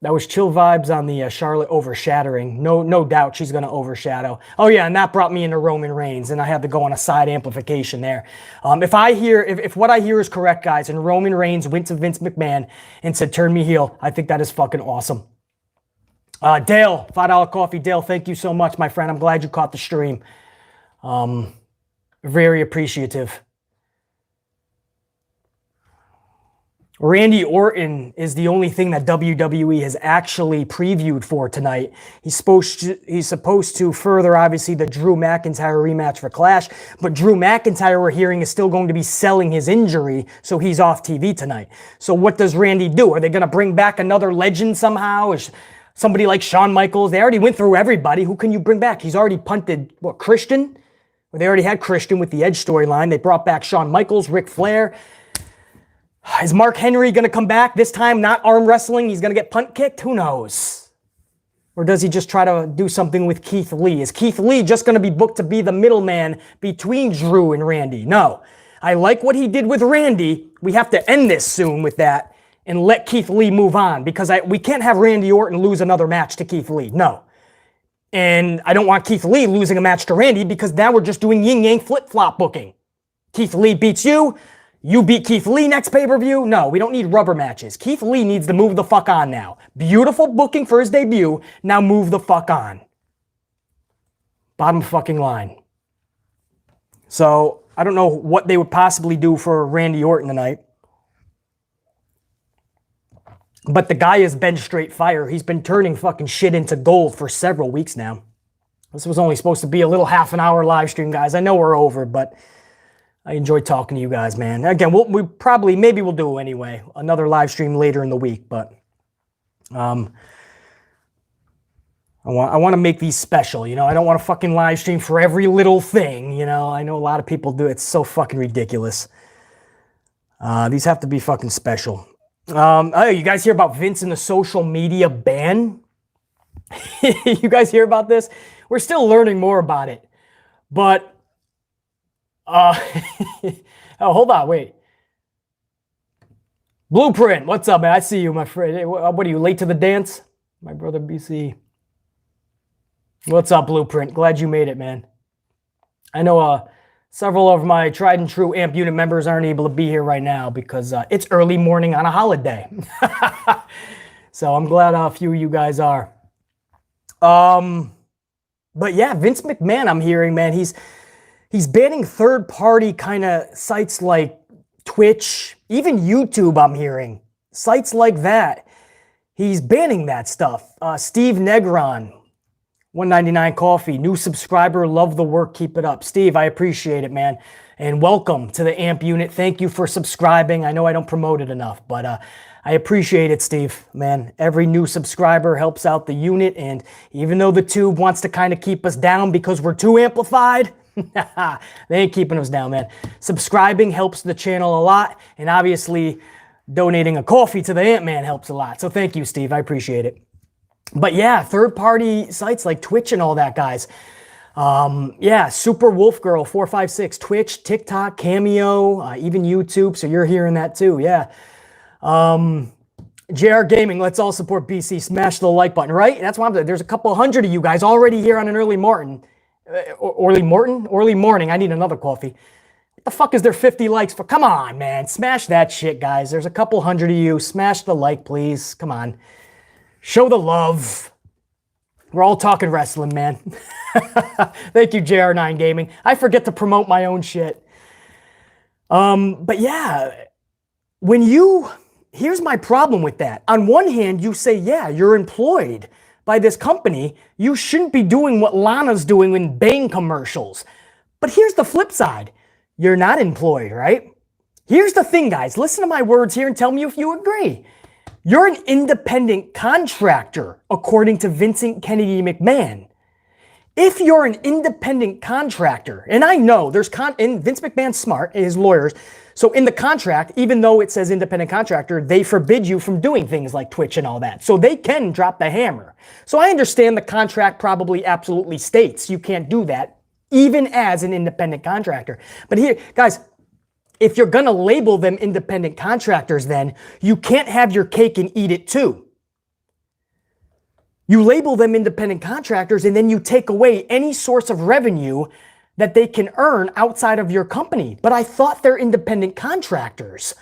That was chill vibes on the Charlotte overshadowing. No doubt she's going to overshadow. Oh yeah, and that brought me into Roman Reigns, and I had to go on a side amplification there. If what I hear is correct, guys, and Roman Reigns went to Vince McMahon and said, turn me heel, I think that is fucking awesome. Dale, $5 coffee. Dale, thank you so much, my friend. I'm glad you caught the stream. Very appreciative. Randy Orton is the only thing that WWE has actually previewed for tonight. He's supposed to further, obviously, the Drew McIntyre rematch for Clash, but Drew McIntyre, we're hearing, is still going to be selling his injury, so he's off TV tonight. So what does Randy do? Are they going to bring back another legend somehow? Is somebody like Shawn Michaels? They already went through everybody. Who can you bring back? He's already punted, what, Christian? Well, they already had Christian with the Edge storyline. They brought back Shawn Michaels, Ric Flair. Is Mark Henry going to come back this time, not arm wrestling? He's going to get punt kicked? Who knows? Or does he just try to do something with Keith Lee? Is Keith Lee just going to be booked to be the middleman between Drew and Randy? No. I like what he did with Randy. We have to end this soon with that and let Keith Lee move on, because we can't have Randy Orton lose another match to Keith Lee. No. And I don't want Keith Lee losing a match to Randy, because now we're just doing yin-yang flip-flop booking. Keith Lee beats you. You beat Keith Lee next pay-per-view? No, we don't need rubber matches. Keith Lee needs to move the fuck on now. Beautiful booking for his debut. Now move the fuck on. Bottom fucking line. So, I don't know what they would possibly do for Randy Orton tonight. But the guy has been straight fire. He's been turning fucking shit into gold for several weeks now. This was only supposed to be a little half an hour live stream, guys. I know we're over, but I enjoy talking to you guys, man. Again, maybe we'll do anyway. Another live stream later in the week, but I want to make these special, you know. I don't want to fucking live stream for every little thing, you know. I know a lot of people do. It's so fucking ridiculous. These have to be fucking special. Oh, you guys hear about Vince and the social media ban? You guys hear about this? We're still learning more about it, but oh, hold on, wait. Blueprint, what's up, man? I see you, my friend. Hey, what are you, late to the dance? My brother BC. What's up, Blueprint? Glad you made it, man. I know several of my tried and true AMP unit members aren't able to be here right now because it's early morning on a holiday. So I'm glad a few of you guys are. But yeah, Vince McMahon, I'm hearing, man, he's banning third-party kind of sites like Twitch, even YouTube, I'm hearing. Sites like that. He's banning that stuff. Steve Negron, 199 Coffee, new subscriber, love the work, keep it up. Steve, I appreciate it, man. And welcome to the AMP unit. Thank you for subscribing. I know I don't promote it enough, but I appreciate it, Steve, man. Every new subscriber helps out the unit, and even though the tube wants to kind of keep us down because we're too amplified, they ain't keeping us down, man. Subscribing helps the channel a lot, and obviously donating a coffee to the Ant-Man helps a lot. So thank you, Steve. I appreciate it. But yeah, third-party sites like Twitch and all that, guys. Yeah, Super Wolf Girl 456, Twitch, TikTok, Cameo, even YouTube. So you're hearing that too, yeah. JR Gaming, let's all support BC. Smash the like button, right? That's why there's a couple hundred of you guys already here on an early morning. Early morning. I need another coffee. What the fuck is there 50 likes for? Come on, man. Smash that shit, guys. There's a couple hundred of you. Smash the like, please. Come on. Show the love. We're all talking wrestling, man. Thank you, JR9 Gaming. I forget to promote my own shit. But yeah, here's my problem with that. On one hand, you say, yeah, you're employed by this company. You shouldn't be doing what Lana's doing in Bane commercials. But here's the flip side. You're not employed, right? Here's the thing, guys. Listen to my words here and tell me if you agree. You're an independent contractor, according to Vincent Kennedy McMahon. If you're an independent contractor, and I know and Vince McMahon's smart, his lawyers, so in the contract, even though it says independent contractor, they forbid you from doing things like Twitch and all that. So they can drop the hammer. So I understand the contract probably absolutely states you can't do that, even as an independent contractor. But here, guys, if you're going to label them independent contractors, then you can't have your cake and eat it too. You label them independent contractors and then you take away any source of revenue that they can earn outside of your company. But I thought they're independent contractors.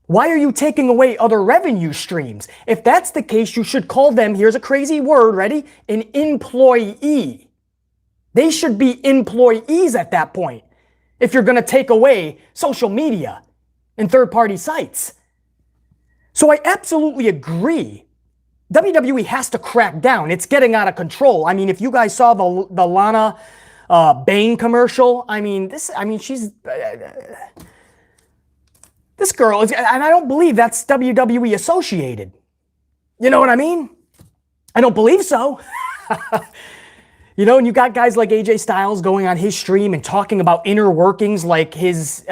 Why are you taking away other revenue streams? If that's the case, you should call them, here's a crazy word, ready? An employee. They should be employees at that point. If you're going to take away social media and third-party sites. So I absolutely agree. WWE has to crack down. It's getting out of control. I mean, if you guys saw the Lana Bane commercial, she's this girl is, and I don't believe that's WWE associated. You know what I mean? I don't believe so. You know, and you got guys like AJ Styles going on his stream and talking about inner workings like his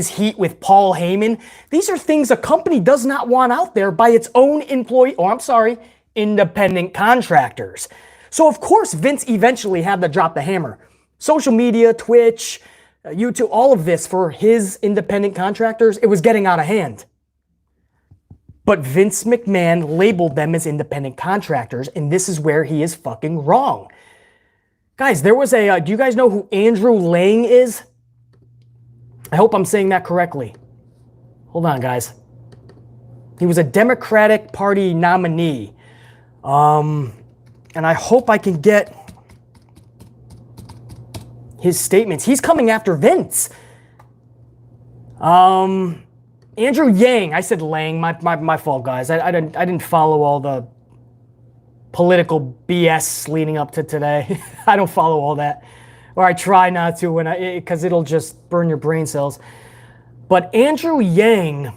heat with Paul Heyman. These are things a company does not want out there by its own independent contractors. So of course Vince eventually had to drop the hammer. Social media, Twitch, YouTube, all of this for his independent contractors, it was getting out of hand. But Vince McMahon labeled them as independent contractors, and this is where he is fucking wrong. Guys, there was do you guys know who Andrew Lang is? I hope I'm saying that correctly. Hold on, guys. He was a Democratic Party nominee. And I hope I can get his statements. He's coming after Vince. Andrew Yang. I said Lang. My fault, guys. I didn't follow all the political BS leading up to today. I don't follow all that, or I try not to because it'll just burn your brain cells. But Andrew Yang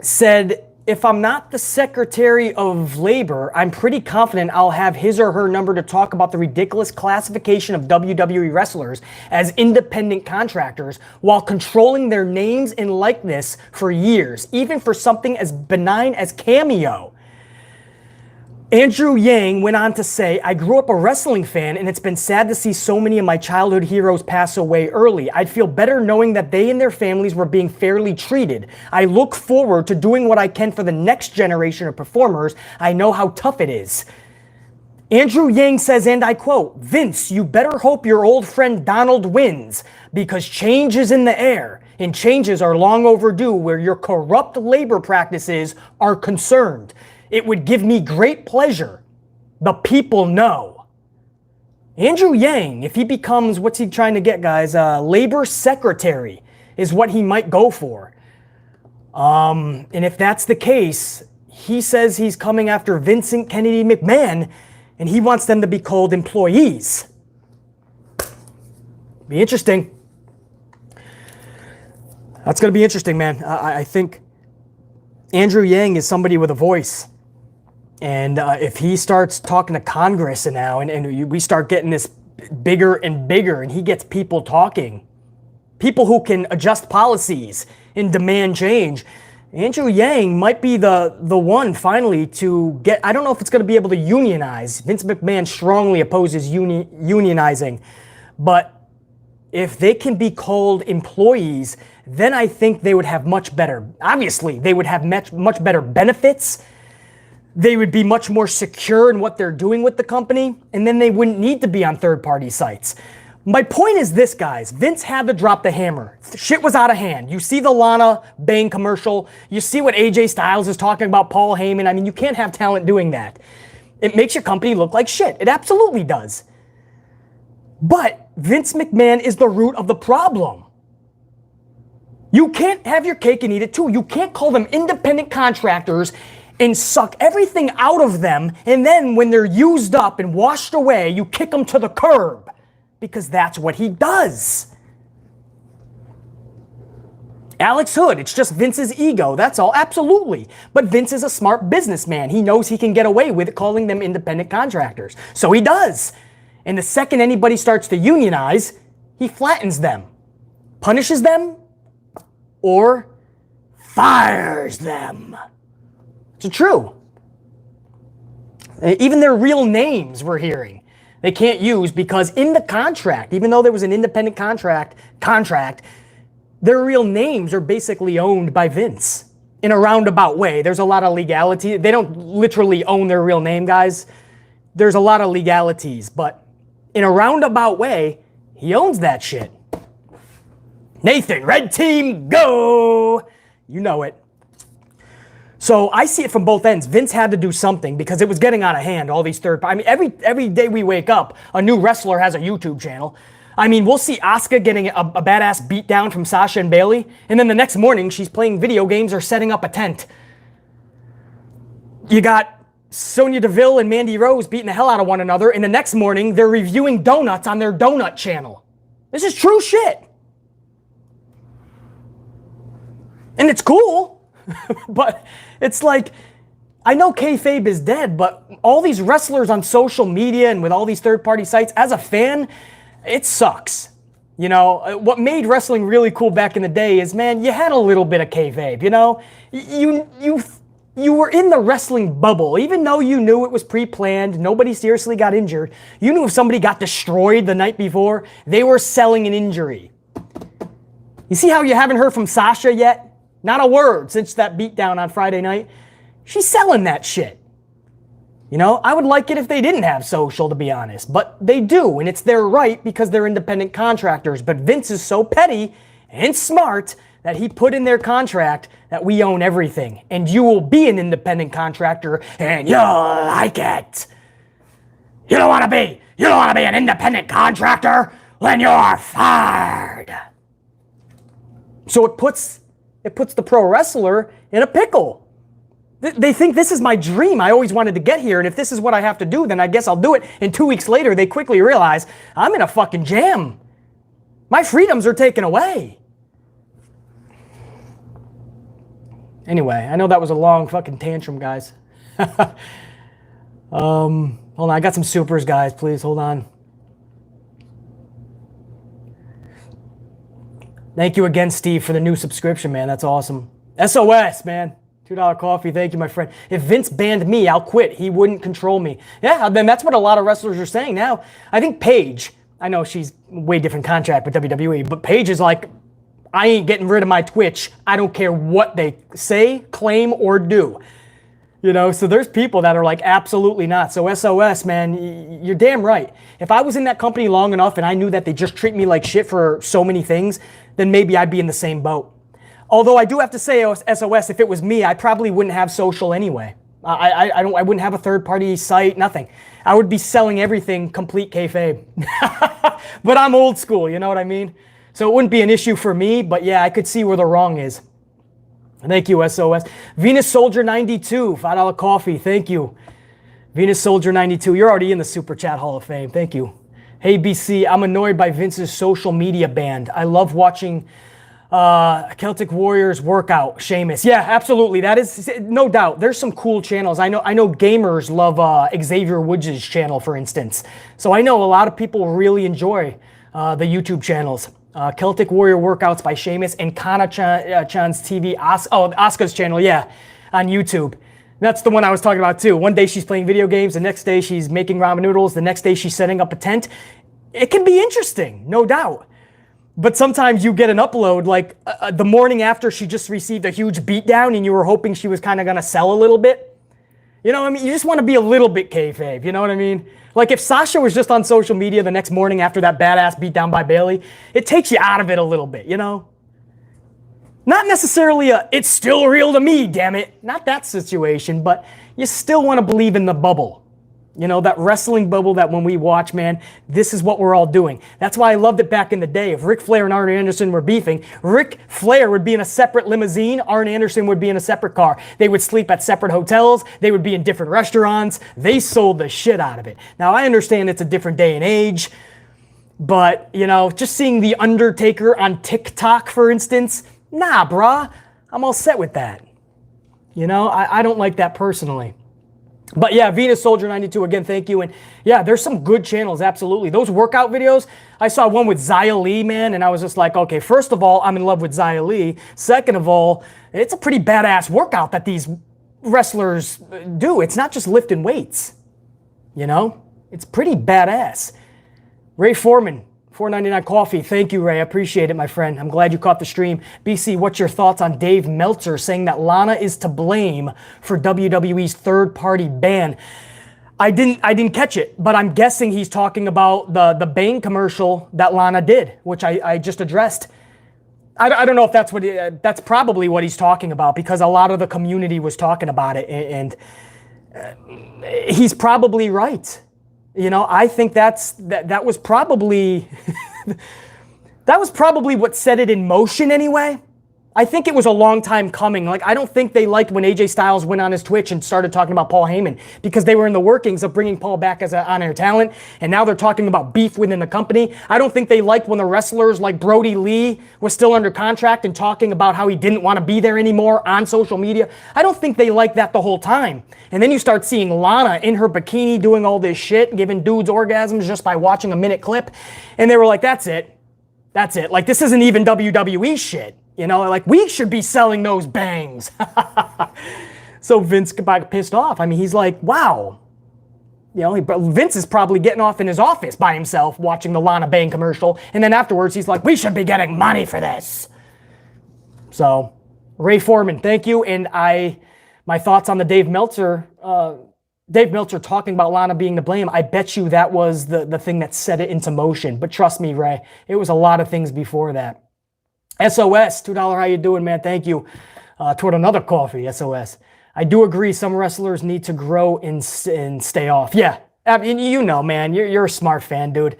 said, if I'm not the Secretary of Labor, I'm pretty confident I'll have his or her number to talk about the ridiculous classification of WWE wrestlers as independent contractors while controlling their names and likeness for years, even for something as benign as Cameo. Andrew Yang went on to say, I grew up a wrestling fan and it's been sad to see so many of my childhood heroes pass away early. I'd feel better knowing that they and their families were being fairly treated. I look forward to doing what I can for the next generation of performers. I know how tough it is. Andrew Yang says, and I quote, Vince, you better hope your old friend Donald wins because change is in the air and changes are long overdue where your corrupt labor practices are concerned. It would give me great pleasure. The people know. Andrew Yang, if he becomes, what's he trying to get, guys? Labor secretary is what he might go for. And if that's the case, he says he's coming after Vincent Kennedy McMahon, and he wants them to be called employees. Be interesting. That's going to be interesting, man. I think Andrew Yang is somebody with a voice. And if he starts talking to Congress now, and we start getting this bigger and bigger, and he gets people talking, people who can adjust policies and demand change, Andrew Yang might be the one finally to get, I don't know if it's going to be able to unionize. Vince McMahon strongly opposes unionizing. But if they can be called employees, then I think they would have much better, obviously, they would have much better benefits. They would be much more secure in what they're doing with the company, and then they wouldn't need to be on third-party sites. My point is this, guys. Vince had to drop the hammer. Shit was out of hand. You see the Lana Bane commercial. You see what AJ Styles is talking about Paul Heyman. I mean, you can't have talent doing that. It makes your company look like shit. It absolutely does. But Vince McMahon is the root of the problem. You can't have your cake and eat it too. You can't call them independent contractors and suck everything out of them, and then when they're used up and washed away, you kick them to the curb. Because that's what he does. Alex Hood, it's just Vince's ego, that's all, absolutely. But Vince is a smart businessman. He knows he can get away with calling them independent contractors. So he does. And the second anybody starts to unionize, he flattens them, punishes them, or fires them. It's true. Even their real names we're hearing they can't use because in the contract, even though there was an independent contract, their real names are basically owned by Vince in a roundabout way. There's a lot of legality. They don't literally own their real name, guys. There's a lot of legalities, but in a roundabout way, he owns that shit. Nathan, red team, go! You know it. So I see it from both ends. Vince had to do something because it was getting out of hand, all these I mean, every day we wake up, a new wrestler has a YouTube channel. I mean, we'll see Asuka getting a badass beat down from Sasha and Bayley, and then the next morning she's playing video games or setting up a tent. You got Sonya Deville and Mandy Rose beating the hell out of one another, and the next morning they're reviewing donuts on their donut channel. This is true shit. And it's cool, but it's like, I know kayfabe is dead, but all these wrestlers on social media and with all these third-party sites, as a fan, it sucks. You know, what made wrestling really cool back in the day is, man, you had a little bit of kayfabe, you know? You were in the wrestling bubble. Even though you knew it was pre-planned, nobody seriously got injured, you knew if somebody got destroyed the night before, they were selling an injury. You see how you haven't heard from Sasha yet? Not a word since that beatdown on Friday night. She's selling that shit. You know, I would like it if they didn't have social, to be honest, but they do, and it's their right because they're independent contractors. But Vince is so petty and smart that he put in their contract that we own everything, and you will be an independent contractor, and you'll like it. You don't want to be an independent contractor when you're fired. So it puts the pro wrestler in a pickle. They think this is my dream. I always wanted to get here, and if this is what I have to do, then I guess I'll do it. And 2 weeks later, they quickly realize, I'm in a fucking jam. My freedoms are taken away. Anyway, I know that was a long fucking tantrum, guys. Hold on, I got some supers, guys. Please, hold on. Thank you again, Steve, for the new subscription, man. That's awesome. SOS, man. $2 coffee. Thank you, my friend. If Vince banned me, I'll quit. He wouldn't control me. Yeah, then that's what a lot of wrestlers are saying now. I think Paige, I know she's way different contract with WWE, but Paige is like, I ain't getting rid of my Twitch. I don't care what they say, claim, or do. You know, so there's people that are like, absolutely not. So SOS, man, you're damn right. If I was in that company long enough and I knew that they just treat me like shit for so many things, then maybe I'd be in the same boat. Although I do have to say, SOS, if it was me, I probably wouldn't have social anyway. I wouldn't have a third-party site, nothing. I would be selling everything complete kayfabe. But I'm old school, you know what I mean? So it wouldn't be an issue for me, but yeah, I could see where the wrong is. Thank you, SOS. Venus Soldier 92, $5 coffee, thank you. Venus Soldier 92, you're already in the Super Chat Hall of Fame, thank you. Hey, BC, I'm annoyed by Vince's social media ban. I love watching Celtic Warriors workout, Sheamus. Yeah, absolutely. That is no doubt. There's some cool channels. I know gamers love Xavier Woods' channel, for instance. So I know a lot of people really enjoy the YouTube channels. Celtic Warrior workouts by Sheamus and Kana-chan's TV, Asuka's channel, yeah, on YouTube. That's the one I was talking about too. One day she's playing video games, the next day she's making ramen noodles, the next day she's setting up a tent. It can be interesting, no doubt. But sometimes you get an upload like the morning after she just received a huge beatdown and you were hoping she was kind of going to sell a little bit. You know what I mean? You just want to be a little bit kayfabe, you know what I mean? Like if Sasha was just on social media the next morning after that badass beatdown by Bayley, it takes you out of it a little bit, you know? Not necessarily it's still real to me, damn it. Not that situation, but you still want to believe in the bubble. You know, that wrestling bubble that when we watch, man, this is what we're all doing. That's why I loved it back in the day. If Ric Flair and Arn Anderson were beefing, Ric Flair would be in a separate limousine, Arn Anderson would be in a separate car. They would sleep at separate hotels, they would be in different restaurants. They sold the shit out of it. Now, I understand it's a different day and age, but, you know, just seeing The Undertaker on TikTok, for instance, nah, brah, I'm all set with that. You know, I don't like that personally. But yeah, Venus Soldier 92, again, thank you. And yeah, there's some good channels, absolutely. Those workout videos, I saw one with Xia Li, man, and I was just like, okay, first of all, I'm in love with Xia Li. Second of all, it's a pretty badass workout that these wrestlers do. It's not just lifting weights, you know? It's pretty badass. Ray Foreman, $4.99 coffee. Thank you, Ray. I appreciate it, my friend. I'm glad you caught the stream. BC, what's your thoughts on Dave Meltzer saying that Lana is to blame for WWE's third-party ban? I didn't catch it, but I'm guessing he's talking about the Bane commercial that Lana did, which I just addressed. I don't know if that's that's probably what he's talking about because a lot of the community was talking about it, and he's probably right. You know, I think that was probably that was probably what set it in motion anyway. I think it was a long time coming. Like, I don't think they liked when AJ Styles went on his Twitch and started talking about Paul Heyman, because they were in the workings of bringing Paul back as an on-air talent, and now they're talking about beef within the company. I don't think they liked when the wrestlers like Brody Lee was still under contract and talking about how he didn't want to be there anymore on social media. I don't think they liked that the whole time. And then you start seeing Lana in her bikini doing all this shit, giving dudes orgasms just by watching a minute clip, and they were like, that's it. That's it. Like, this isn't even WWE shit. You know, like, we should be selling those bangs. So Vince got pissed off. I mean, he's like, wow. You know, Vince is probably getting off in his office by himself watching the Lana Bang commercial. And then afterwards, he's like, we should be getting money for this. So, Ray Foreman, thank you. And my thoughts on the Dave Meltzer talking about Lana being to blame, I bet you that was the thing that set it into motion. But trust me, Ray, it was a lot of things before that. SOS, $2, how you doing, man? Thank you. Toward another coffee, SOS. I do agree some wrestlers need to grow and stay off. Yeah, I mean, you know, man, you're a smart fan, dude.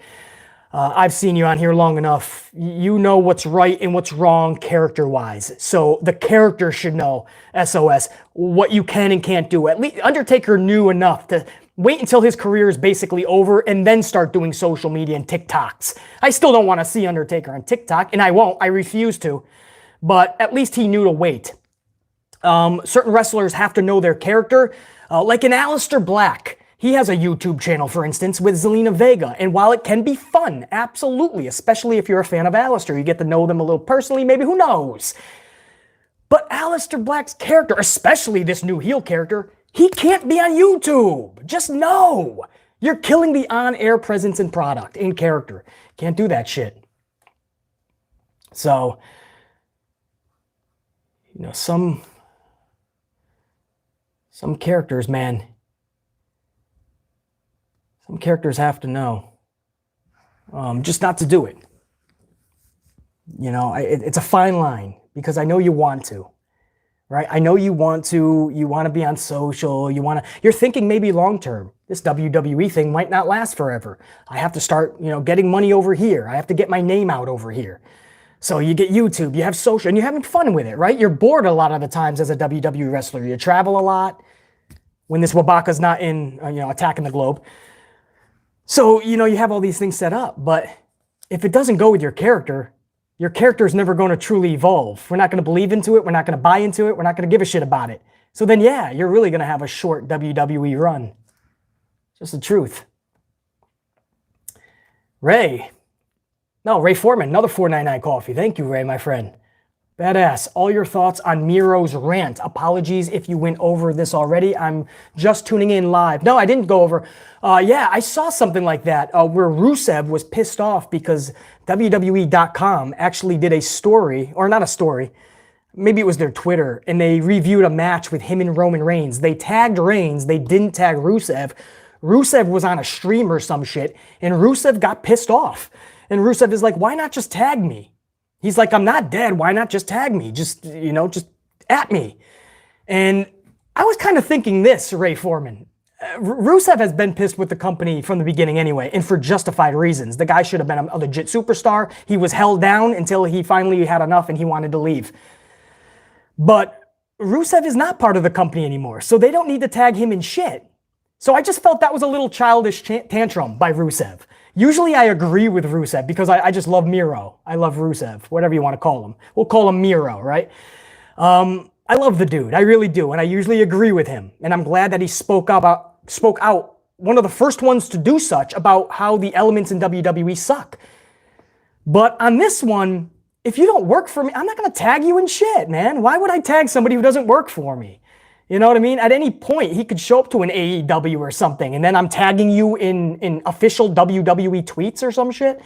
I've seen you on here long enough. You know what's right and what's wrong character-wise. So the character should know, SOS, what you can and can't do. At least Undertaker knew enough to wait until his career is basically over and then start doing social media and TikToks. I still don't want to see Undertaker on TikTok, and I won't. I refuse to. But at least he knew to wait. Certain wrestlers have to know their character. Like an Aleister Black. He has a YouTube channel, for instance, with Zelina Vega. And while it can be fun, absolutely, especially if you're a fan of Aleister, you get to know them a little personally, maybe, who knows? But Aleister Black's character, especially this new heel character, he can't be on YouTube. Just know. You're killing the on-air presence and product in character. Can't do that shit. So, you know, some characters, man, some characters have to know. Just not to do it. You know, it's a fine line, because I know you want to. Right? I know you want to be on social, you're thinking maybe long term. This WWE thing might not last forever. I have to start, you know, getting money over here. I have to get my name out over here. So you get YouTube, you have social, and you're having fun with it, right? You're bored a lot of the times as a WWE wrestler. You travel a lot when this Wabaka's not in, attacking the globe. So, you know, you have all these things set up, but if it doesn't go with your character is never going to truly evolve. We're not going to believe into it. We're not going to buy into it. We're not going to give a shit about it. So then, yeah, you're really going to have a short WWE run. Just the truth. Ray Foreman, another $4.99 coffee. Thank you, Ray, my friend. Badass. All your thoughts on Miro's rant. Apologies if you went over this already. I'm just tuning in live. No, I didn't go over. Yeah, I saw something like that where Rusev was pissed off because WWE.com actually did a story, or not a story, maybe it was their Twitter, and they reviewed a match with him and Roman Reigns. They tagged Reigns. They didn't tag Rusev. Rusev was on a stream or some shit, and Rusev got pissed off. And Rusev is like, why not just tag me? He's like, I'm not dead. Why not just tag me? Just at me. And I was kind of thinking this, Ray Foreman. Rusev has been pissed with the company from the beginning anyway, and for justified reasons. The guy should have been a legit superstar. He was held down until he finally had enough and he wanted to leave. But Rusev is not part of the company anymore, so they don't need to tag him in shit. So I just felt that was a little childish tantrum by Rusev. Usually I agree with Rusev because I just love Miro. I love Rusev, whatever you want to call him. We'll call him Miro, right? I love the dude. I really do. And I usually agree with him. And I'm glad that he spoke out, one of the first ones to do such, about how the elements in WWE suck. But on this one, if you don't work for me, I'm not going to tag you in shit, man. Why would I tag somebody who doesn't work for me? You know what I mean? At any point, he could show up to an AEW or something, and then I'm tagging you in official WWE tweets or some shit.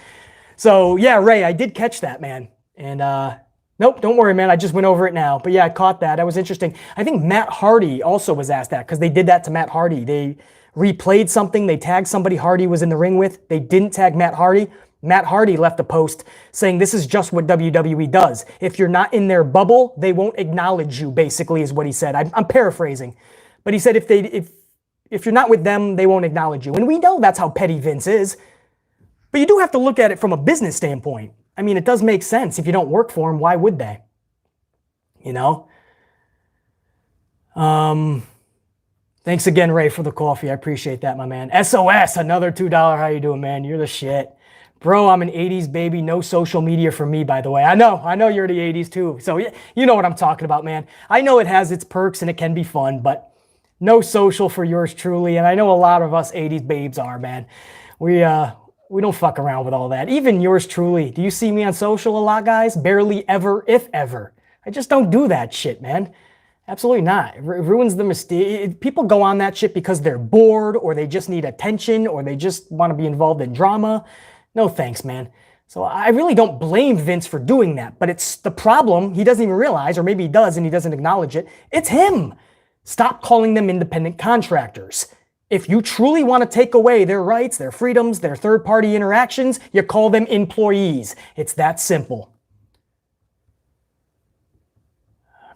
So, yeah, Ray, I did catch that, man. And, nope, don't worry, man. I just went over it now. But, yeah, I caught that. That was interesting. I think Matt Hardy also was asked that, because they did that to Matt Hardy. They replayed something. They tagged somebody Hardy was in the ring with. They didn't tag Matt Hardy. Matt Hardy left a post saying this is just what WWE does. If you're not in their bubble, they won't acknowledge you, basically, is what he said. I'm paraphrasing. But he said if you're not with them, they won't acknowledge you. And we know that's how petty Vince is. But you do have to look at it from a business standpoint. I mean, it does make sense. If you don't work for them, why would they? you know? Thanks again, Ray, for the coffee. I appreciate that, my man. SOS, another $2. How you doing, man? You're the shit. Bro, I'm an 80s baby. No social media for me, by the way. I know you're the 80s too. So you know what I'm talking about, man. I know it has its perks and it can be fun, but no social for yours truly. And I know a lot of us 80s babes are, man. We don't fuck around with all that. Even yours truly. Do you see me on social a lot, guys? Barely ever, if ever. I just don't do that shit, man. Absolutely not. It ruins the mystique. People go on that shit because they're bored or they just need attention or they just want to be involved in drama. No thanks, man. So I really don't blame Vince for doing that, but it's the problem he doesn't even realize, or maybe he does and he doesn't acknowledge it. It's him. Stop calling them independent contractors. If you truly want to take away their rights, their freedoms, their third-party interactions, you call them employees. It's that simple.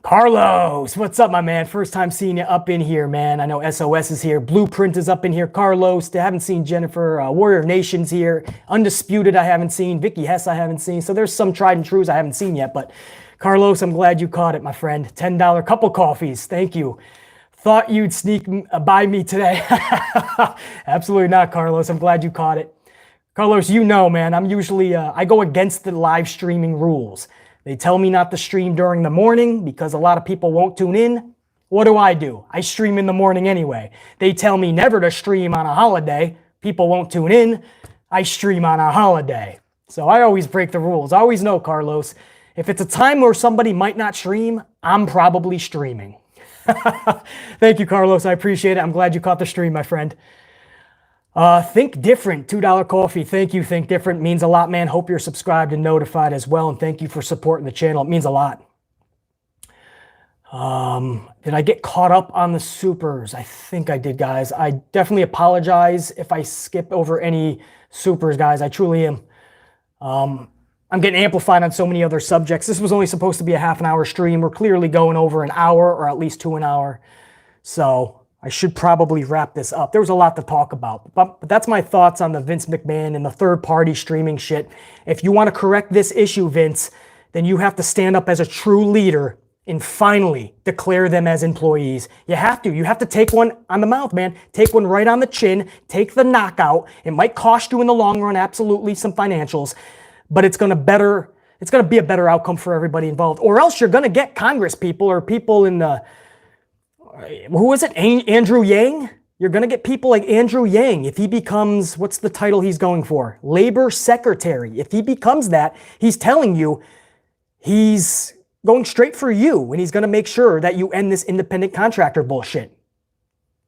Carlos, what's up, my man? First time seeing you up in here, man. I know SOS is here. Blueprint is up in here. Carlos, I haven't seen Jennifer. Warrior Nation's here. Undisputed, I haven't seen. Vicky Hess, I haven't seen. So there's some tried and trues I haven't seen yet. But Carlos, I'm glad you caught it, my friend. $10 couple coffees. Thank you. Thought you'd sneak by me today. Absolutely not, Carlos. I'm glad you caught it. Carlos, you know, man, I'm usually, I go against the live streaming rules. They tell me not to stream during the morning because a lot of people won't tune in. What do? I stream in the morning anyway. They tell me never to stream on a holiday. People won't tune in. I stream on a holiday. So I always break the rules. I always know, Carlos, if it's a time where somebody might not stream, I'm probably streaming. Thank you, Carlos. I appreciate it. I'm glad you caught the stream, my friend. Think Different, $2 coffee. Thank you, Think Different. Means a lot, man. Hope you're subscribed and notified as well. And thank you for supporting the channel. It means a lot. Did I get caught up on the supers? I think I did, guys. I definitely apologize if I skip over any supers, guys. I truly am. I'm getting amplified on so many other subjects. This was only supposed to be a half an hour stream. We're clearly going over an hour or at least to an hour. So I should probably wrap this up. There was a lot to talk about, but that's my thoughts on the Vince McMahon and the third-party streaming shit. If you want to correct this issue, Vince, then you have to stand up as a true leader and finally declare them as employees. You have to. You have to take one on the mouth, man. Take one right on the chin. Take the knockout. It might cost you in the long run, absolutely, some financials, but it's going to be a better outcome for everybody involved. Or else you're going to get Congress people or people in the... Who was it? Andrew Yang? You're going to get people like Andrew Yang. If he becomes, what's the title he's going for? Labor Secretary. If he becomes that, he's telling you he's going straight for you and he's going to make sure that you end this independent contractor bullshit.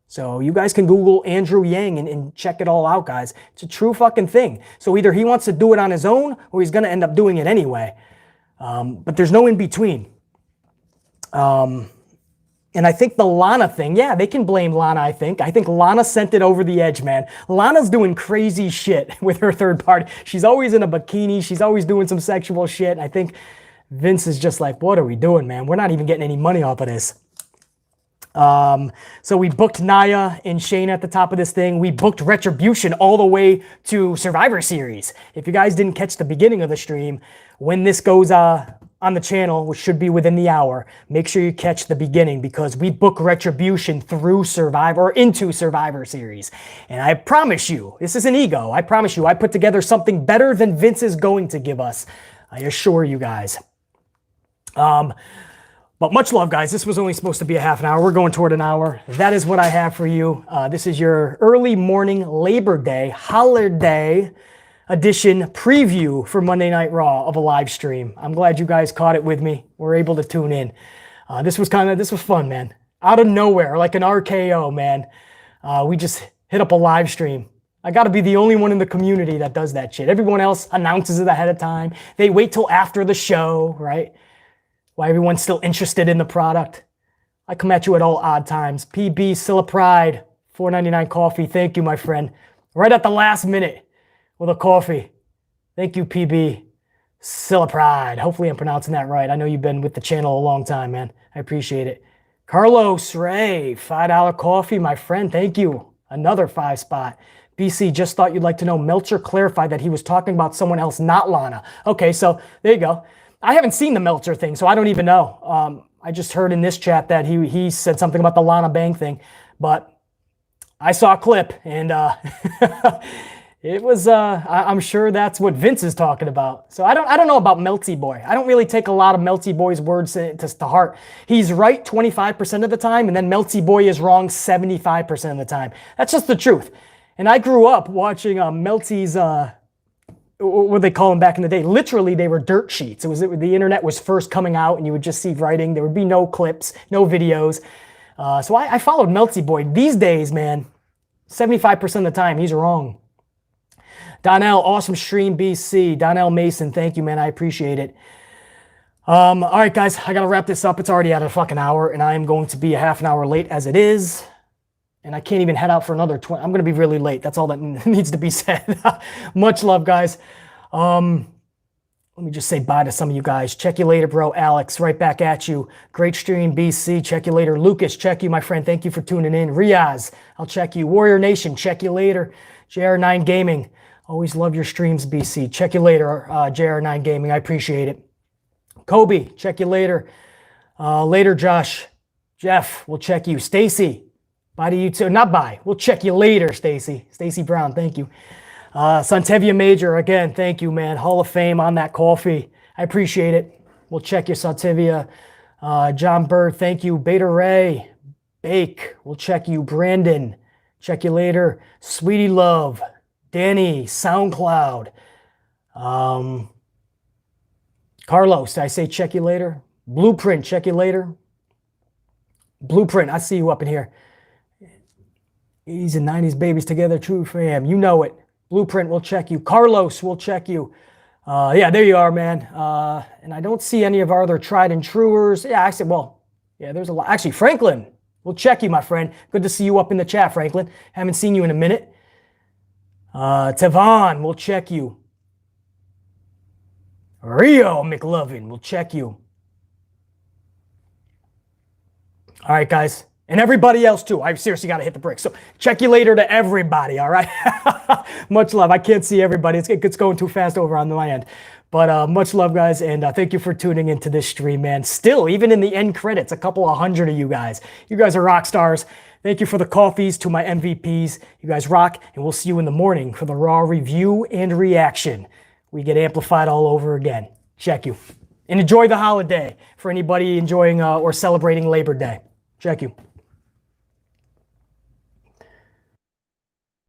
So you guys can Google Andrew Yang and check it all out, guys. It's a true fucking thing. So either he wants to do it on his own or he's going to end up doing it anyway. But there's no in between. And I think the Lana thing, yeah, they can blame Lana, I think. I think Lana sent it over the edge, man. Lana's doing crazy shit with her third party. She's always in a bikini. She's always doing some sexual shit. I think Vince is just like, what are we doing, man? We're not even getting any money off of this. So we booked Nia and Shayna at the top of this thing. We booked Retribution all the way to Survivor Series. If you guys didn't catch the beginning of the stream, when this goes on the channel, which should be within the hour, make sure you catch the beginning because we book Retribution through Survivor or into Survivor Series. And I promise you, this is an ego. I promise you, I put together something better than Vince is going to give us. I assure you guys. But much love, guys. This was only supposed to be a half an hour. We're going toward an hour. That is what I have for you. This is your early morning Labor Day holiday edition preview for Monday Night Raw of a live stream. I'm glad you guys caught it with me. We're able to tune in. This was fun, man. Out of nowhere, like an RKO, man. We just hit up a live stream. I got to be the only one in the community that does that shit. Everyone else announces it ahead of time. They wait till after the show, right? Why everyone's still interested in the product. I come at you at all odd times. PB Silla Pride, $4.99 coffee. Thank you, my friend. Right at the last minute with a coffee. Thank you, PB Silla Pride. Hopefully I'm pronouncing that right. I know you've been with the channel a long time, man. I appreciate it. Carlos Ray, $5 coffee, my friend. Thank you. Another 5 spot. BC, just thought you'd like to know. Meltzer clarified that he was talking about someone else, not Lana. Okay, so there you go. I haven't seen the Meltzer thing, so I don't even know. I just heard in this chat that he said something about the Lana Bang thing, but I saw a clip, and it was, I'm sure that's what Vince is talking about. So I don't know about Melty Boy. I don't really take a lot of Melty Boy's words to heart. He's right 25% of the time, and then Melty Boy is wrong 75% of the time. That's just the truth. And I grew up watching Melty's, what they call them back in the day. Literally, they were dirt sheets. The internet was first coming out, and you would just see writing. There would be no clips, no videos. So I followed Melty Boy. These days, man, 75% of the time, he's wrong. Donnell, awesome stream, BC. Donnell Mason, thank you, man. I appreciate it. All right, guys, I got to wrap this up. It's already at a fucking hour, and I am going to be a half an hour late as it is. And I can't even head out for another 20. I'm going to be really late. That's all that needs to be said. Much love, guys. Let me just say bye to some of you guys. Check you later, bro. Alex, right back at you. Great stream, BC. Check you later. Lucas, check you, my friend. Thank you for tuning in. Riaz, I'll check you. Warrior Nation, check you later. JR9 Gaming, always love your streams, BC. Check you later, JR9 Gaming. I appreciate it. Kobe, check you later. Later, Josh. Jeff, we'll check you. Stacy, bye to you too. Not bye. We'll check you later, Stacy. Stacy Brown, thank you. Santevia Major, again, thank you, man. Hall of Fame on that coffee. I appreciate it. We'll check you, Santevia. John Bird, thank you. Beta Ray, Bake, we'll check you. Brandon, check you later. Sweetie Love, Danny, SoundCloud. Carlos, did I say check you later? Blueprint, check you later. Blueprint, I see you up in here. 80s and 90s babies together, true fam. You know it. Blueprint, we'll check you. Carlos, we'll check you. Yeah, there you are, man. And I don't see any of our other tried and truers. Yeah, I said, well, yeah, there's a lot. Actually, Franklin, we'll check you, my friend. Good to see you up in the chat, Franklin. Haven't seen you in a minute. Tavon, we'll check you. Rio McLovin, we'll check you. All right, guys. And everybody else, too. I seriously got to hit the bricks. So check you later to everybody, all right? Much love. I can't see everybody. It's going too fast over on my end. But much love, guys. And thank you for tuning into this stream, man. Still, even in the end credits, a couple of hundred of you guys. You guys are rock stars. Thank you for the coffees to my MVPs. You guys rock. And we'll see you in the morning for the Raw review and reaction. We get amplified all over again. Check you. And enjoy the holiday for anybody enjoying or celebrating Labor Day. Check you.